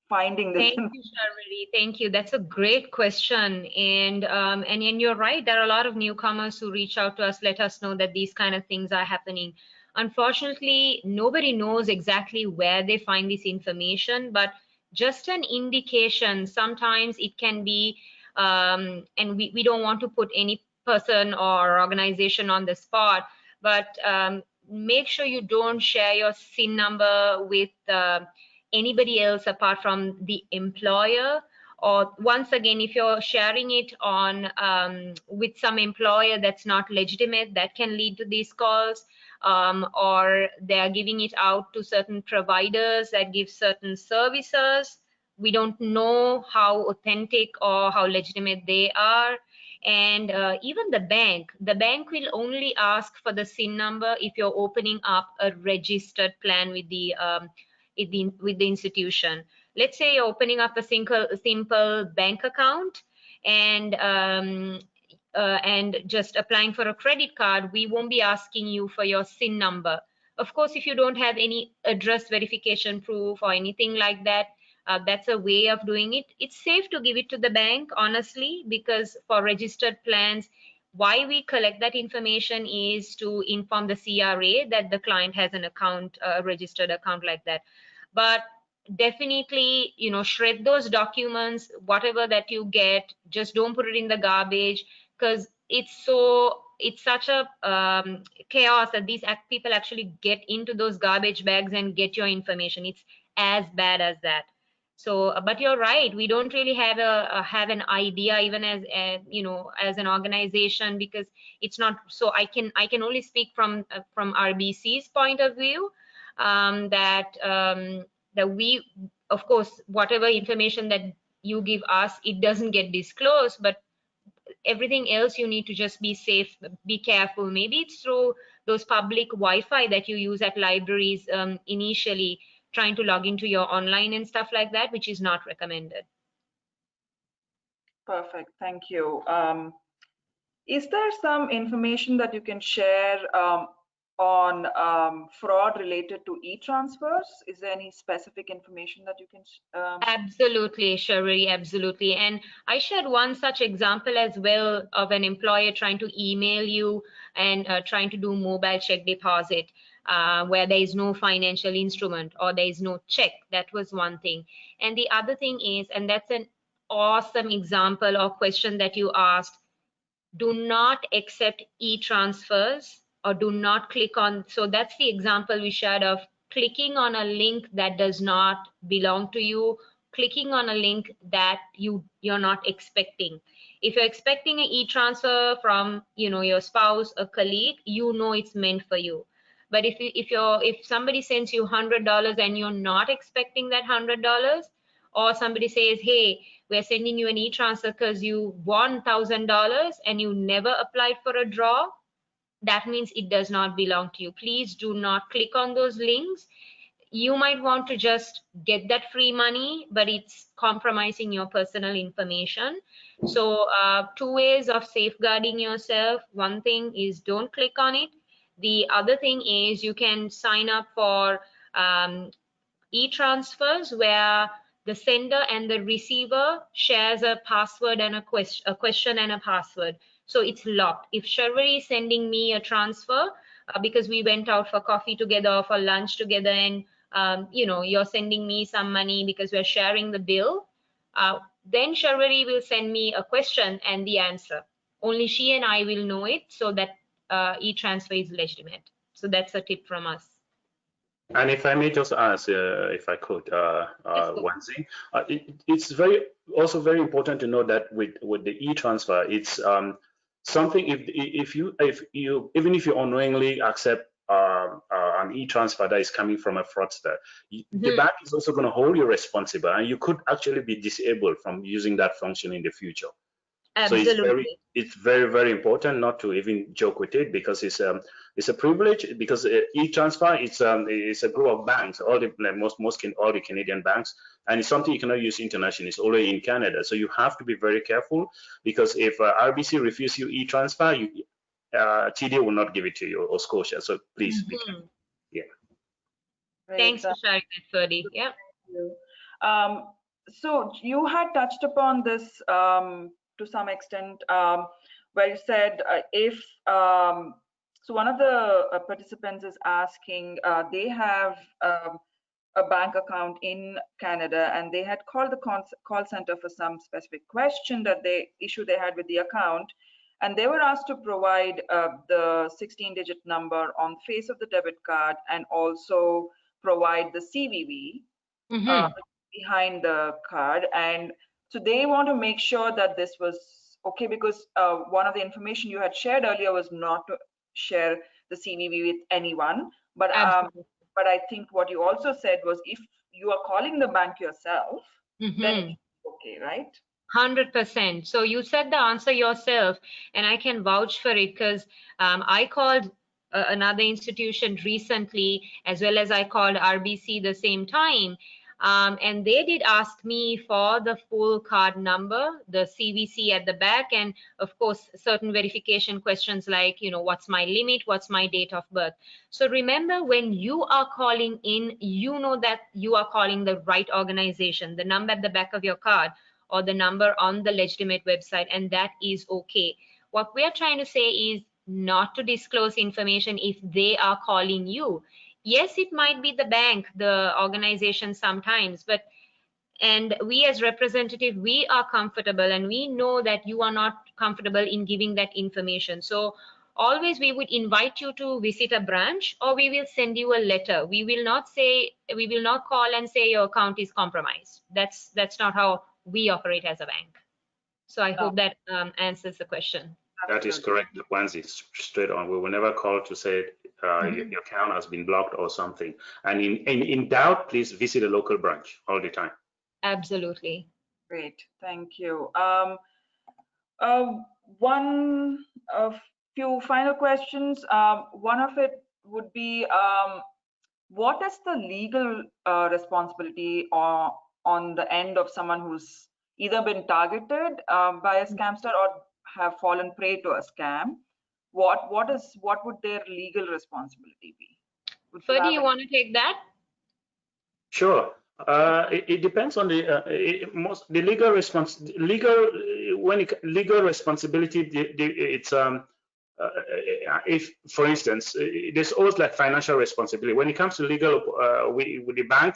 finding this? Thank you, Sharmili. Thank you. That's a great question. And you're right. There are a lot of newcomers who reach out to us, let us know that these kind of things are happening. Unfortunately, nobody knows exactly where they find this information, but just an indication. Sometimes it can be, and we don't want to put any person or organization on the spot, but make sure you don't share your SIN number with anybody else apart from the employer. Or once again, if you're sharing it on with some employer that's not legitimate, that can lead to these calls. Or they are giving it out to certain providers that give certain services. We don't know how authentic or how legitimate they are. And even the bank will only ask for the SIN number if you're opening up a registered plan with the institution. Let's say you're opening up a simple bank account and just applying for a credit card. We won't be asking you for your SIN number. Of course, if you don't have any address verification proof or anything like that, that's a way of doing it. It's safe to give it to the bank, honestly, because for registered plans, why we collect that information is to inform the CRA that the client has an account, a registered account like that. But definitely, shred those documents, whatever that you get, just don't put it in the garbage, because it's such a chaos that these people actually get into those garbage bags and get your information. It's as bad as that. So, but you're right, we don't really have an idea, even as as an organization, because it's not. So I can only speak from RBC's point of view, that we, of course, whatever information that you give us, it doesn't get disclosed, but everything else you need to just be safe, be careful. Maybe it's through those public Wi-Fi that you use at libraries initially, trying to log into your online and stuff like that, which is not recommended. Perfect, thank you. Is there some information that you can share on fraud related to e-transfers. Is there any specific information that you can? Absolutely, Shari, absolutely. And I shared one such example as well of an employer trying to email you and trying to do mobile check deposit where there is no financial instrument or there is no check. That was one thing. And the other thing is, and that's an awesome example or question that you asked, do not accept e-transfers or do not click on. So that's the example we shared of clicking on a link that does not belong to you, clicking on a link that you're not expecting. If you're expecting an e-transfer from your spouse, a colleague, it's meant for you. But if somebody sends you $100 and you're not expecting that $100, or somebody says, hey, we're sending you an e-transfer because you won $1,000 and you never applied for a draw, that means it does not belong to you. Please do not click on those links. You might want to just get that free money, but it's compromising your personal information. So 2 ways of safeguarding yourself. One thing is don't click on it. The other thing is you can sign up for e-transfers where the sender and the receiver shares a password and a question and a password. So it's locked. If Shari is sending me a transfer because we went out for coffee together or for lunch together, and you're sending me some money because we're sharing the bill, then Shari will send me a question and the answer. Only she and I will know it, so that e-transfer is legitimate. So that's a tip from us. And if I may just ask, if I could, Wanzi, it's also very important to know that with the e-transfer, it's something. If you even if you unknowingly accept an e-transfer that is coming from a fraudster, the bank is also going to hold you responsible, and you could actually be disabled from using that function in the future. Absolutely. So it's very important not to even joke with it, because it's a privilege, because e-transfer it's a group of banks, all the Canadian banks, and it's something you cannot use internationally. It's only in Canada, so you have to be very careful, because if RBC refuses you e-transfer, TD will not give it to you, or Scotia. So please be careful. Yeah. Thanks for sharing that, Ferdy. Yeah. So you had touched upon this to some extent, where you said so one of the participants is asking, they have a bank account in Canada, and they had called the call center for some specific question that issue they had with the account, and they were asked to provide the 16-digit number on face of the debit card, and also provide the CVV behind the card. And so they want to make sure that this was okay, because one of the information you had shared earlier was not to share the CVV with anyone. But I think what you also said was, if you are calling the bank yourself, then it's okay, right? 100%. So you said the answer yourself, and I can vouch for it, because I called another institution recently, as well as I called RBC the same time. And they did ask me for the full card number, the CVC at the back, and of course, certain verification questions like, what's my limit, what's my date of birth. So remember, when you are calling in, you know that you are calling the right organization, the number at the back of your card or the number on the legitimate website, and that is okay. What we are trying to say is not to disclose information if they are calling you. Yes, it might be the bank, the organization sometimes, and we as representative, we are comfortable, and we know that you are not comfortable in giving that information. So always we would invite you to visit a branch, or we will send you a letter. We will not call and say your account is compromised. That's not how we operate as a bank. So I hope that answers the question. That is correct, Wanzi, straight on. We will never call to say your account has been blocked or something. And in doubt, please visit a local branch all the time. Absolutely. Great, thank you. Few final questions. One of it would be, what is the legal responsibility on the end of someone who's either been targeted by a scamster or have fallen prey to a scam? what would their legal responsibility be? Ferdy, you want to take that? Sure. It depends on the legal responsibility. It's if, for instance, there's always like financial responsibility. When it comes to legal, with the bank,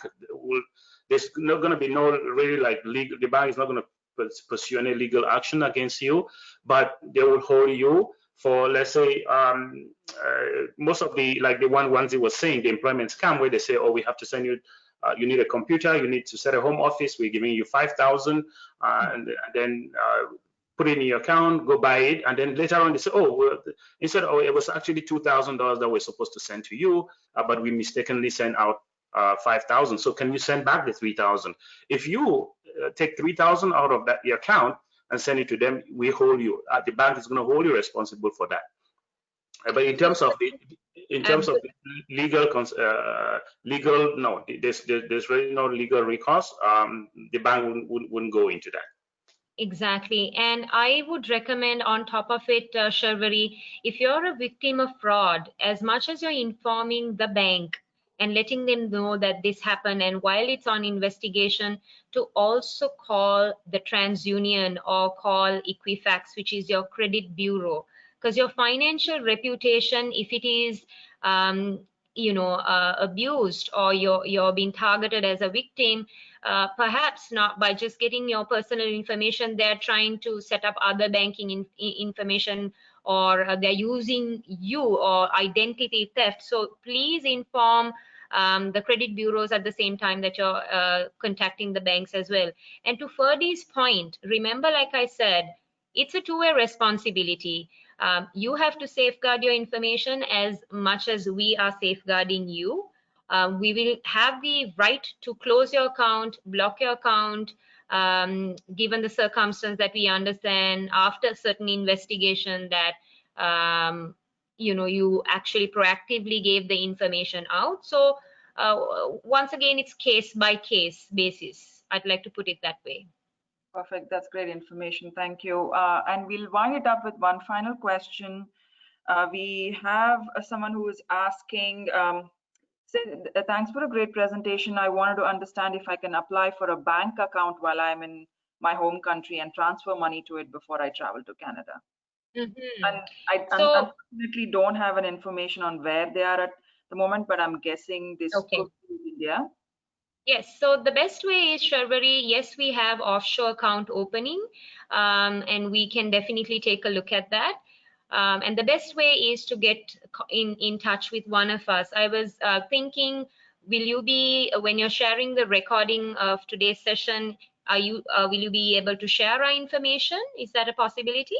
there's not going to be no really like legal. The bank is not going to pursue any legal action against you, but they will hold you for, let's say, most of the ones he was saying, the employment scam, where they say, oh, we have to send you. You need a computer, you need to set a home office, we're giving you 5,000, and then put it in your account, go buy it, and then later on they say, oh, well, instead, oh, it was actually $2,000 that we're supposed to send to you, but we mistakenly sent out 5,000. So can you send back the 3,000? If you take 3,000 out of your account and send it to them, we hold you. The bank is going to hold you responsible for that. But in terms of the legal, no, there's really no legal recourse. The bank wouldn't go into that. Exactly. And I would recommend on top of it, Sharvari, if you're a victim of fraud, as much as you're informing the bank and letting them know that this happened, and while it's on investigation, to also call the TransUnion or call Equifax, which is your credit bureau, because your financial reputation, if it is abused, or you're being targeted as a victim, perhaps not by just getting your personal information, they're trying to set up other banking information, or they're using you, or identity theft. So please inform the credit bureaus at the same time that you're contacting the banks as well. And to Ferdy's point, remember, like I said, it's a two-way responsibility. You have to safeguard your information as much as we are safeguarding you. We will have the right to close your account, block your account, given the circumstance that we understand after a certain investigation that you actually proactively gave the information out. So once again, it's case by case basis. I'd like to put it that way. Perfect. That's great information. Thank you. And we'll wind it up with one final question. We have someone who is asking, thanks for a great presentation. I wanted to understand if I can apply for a bank account while I'm in my home country and transfer money to it before I travel to Canada. Mm-hmm. And I unfortunately don't have an information on where they are at the moment, but I'm guessing this could be India. Yes, so the best way is, Sharvari, yes, we have offshore account opening, and we can definitely take a look at that. And the best way is to get in touch with one of us. I was thinking, will you be, when you're sharing the recording of today's session, will you be able to share our information? Is that a possibility?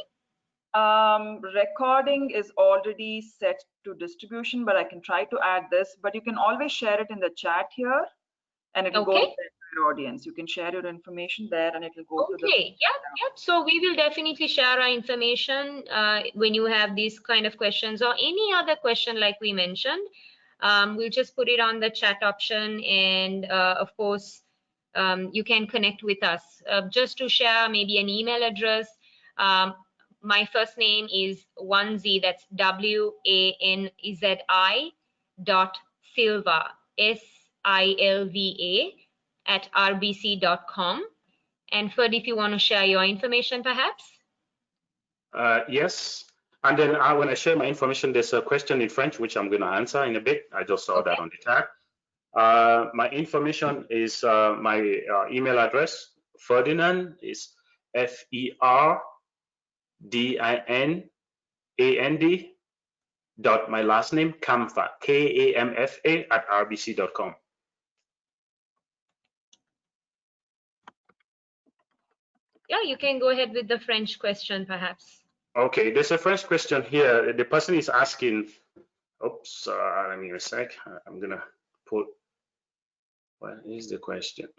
Recording is already set to distribution, but I can try to add this, but you can always share it in the chat here. And it will go to the audience. You can share your information there, and it will go to the. Okay. Yeah. So we will definitely share our information when you have these kind of questions or any other question like we mentioned. We'll just put it on the chat option, and of course, you can connect with us. Just to share maybe an email address. My first name is Wanzi. That's WANZI.Silva. SILVA at rbc.com. And Ferd, if you want to share your information, perhaps? Yes. And then when I share my information, there's a question in French, which I'm going to answer in a bit. I just saw that on the chat. My information is my email address. Ferdinand is FERDINAND. Dot my last name, Kamfa, KAMFA at rbc.com. Yeah, you can go ahead with the French question, perhaps. Okay, there's a French question here. The person is asking, oops, let me a sec. I'm gonna put, what is the question?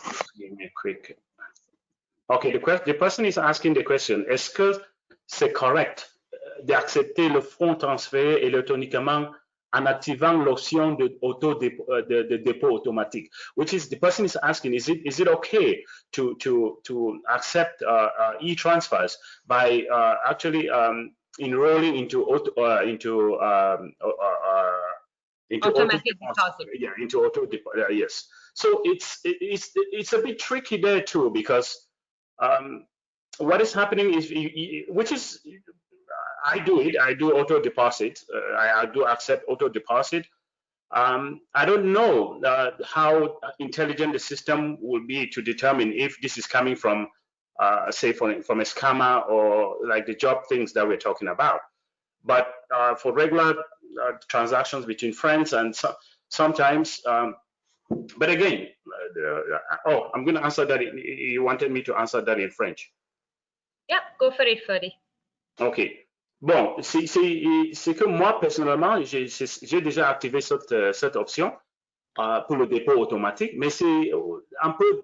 Just give me a quick. Okay, the person is asking the question, est-ce que c'est correct d'accepter le fonds transféré électroniquement en activant l'option de dépôt automatique, which is the person is asking, is it okay to accept e-transfers by actually enrolling into automatic deposit. Yeah, into auto deposit. Yes. So it's a bit tricky there too, because what is happening is, which is, I do auto deposit. I do accept auto deposit. I don't know how intelligent the system will be to determine if this is coming from, say, from a scammer or like the job things that we're talking about. But for regular transactions between friends, and sometimes, but again, oh, I'm going to answer that. You wanted me to answer that in French. Yeah, go for it, Ferdy. OK. Bon, c'est que moi, personnellement, j'ai déjà activé cette option pour le dépôt automatique, mais c'est un peu,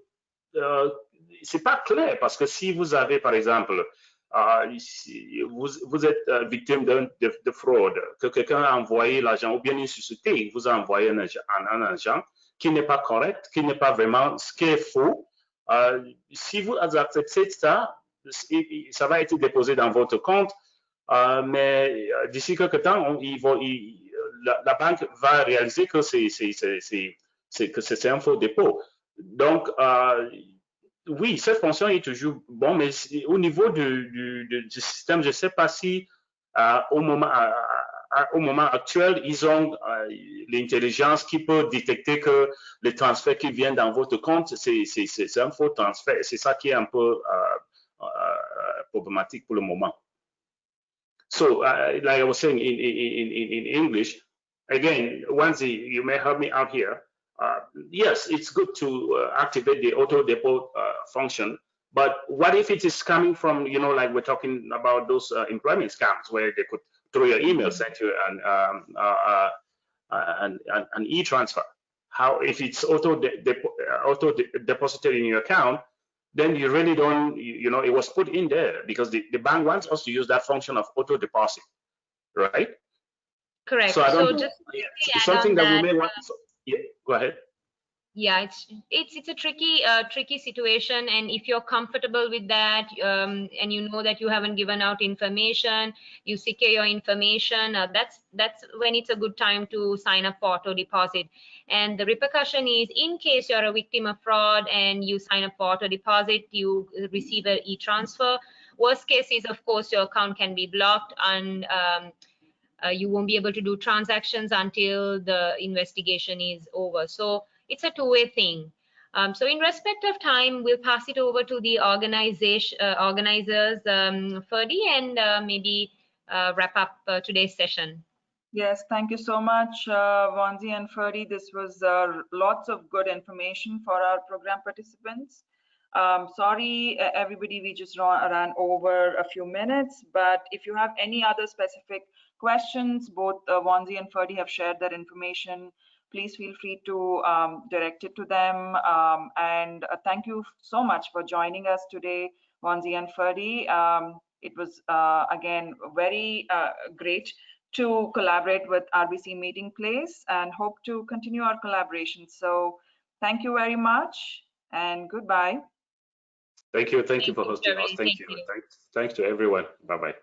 c'est pas clair, parce que si vous avez, par exemple, vous êtes victime de fraude, que quelqu'un a envoyé l'argent, ou bien une société vous a envoyé un argent qui n'est pas correct, qui n'est pas vraiment ce qui est faux, si vous acceptez ça, ça va être déposé dans votre compte, mais d'ici quelques temps, la banque va réaliser que c'est un faux dépôt. Donc, oui, cette fonction est toujours bon, mais au niveau du système, je ne sais pas si au moment actuel, ils ont l'intelligence qui peut détecter que les transferts qui viennent dans votre compte, c'est un faux transfert. C'est ça qui est un peu problématique pour le moment. So, like I was saying in English, again, Wanzi, you may help me out here. Yes, it's good to activate the auto depot function, but what if it is coming from, you know, like we're talking about those employment scams where they could through your email send you an e-transfer? How, if it's auto deposited in your account, then you really don't, you know, it was put in there because the bank wants us to use that function of auto deposit, right? Correct. So I don't, just something that we may want. So, yeah, go ahead. Yeah, it's a tricky situation, and if you're comfortable with that, and you know that you haven't given out information, you secure your information, that's when it's a good time to sign up for auto deposit. And the repercussion is, in case you're a victim of fraud and you sign up for auto deposit, you receive an e-transfer. Worst case is, of course, your account can be blocked, and you won't be able to do transactions until the investigation is over. So it's a two-way thing. So in respect of time, we'll pass it over to the organizers, Ferdy, and maybe wrap up today's session. Yes, thank you so much, Wanzi and Ferdy. This was lots of good information for our program participants. Sorry, everybody, we just ran over a few minutes, but if you have any other specific questions, both Wanzi and Ferdy have shared their information. Please feel free to direct it to them. And thank you so much for joining us today, Wanzi and Ferdy. It was, again, very great to collaborate with RBC Meeting Place, and hope to continue our collaboration. So thank you very much, and goodbye. Thank you for hosting us. Thank you. Thanks to everyone. Bye-bye.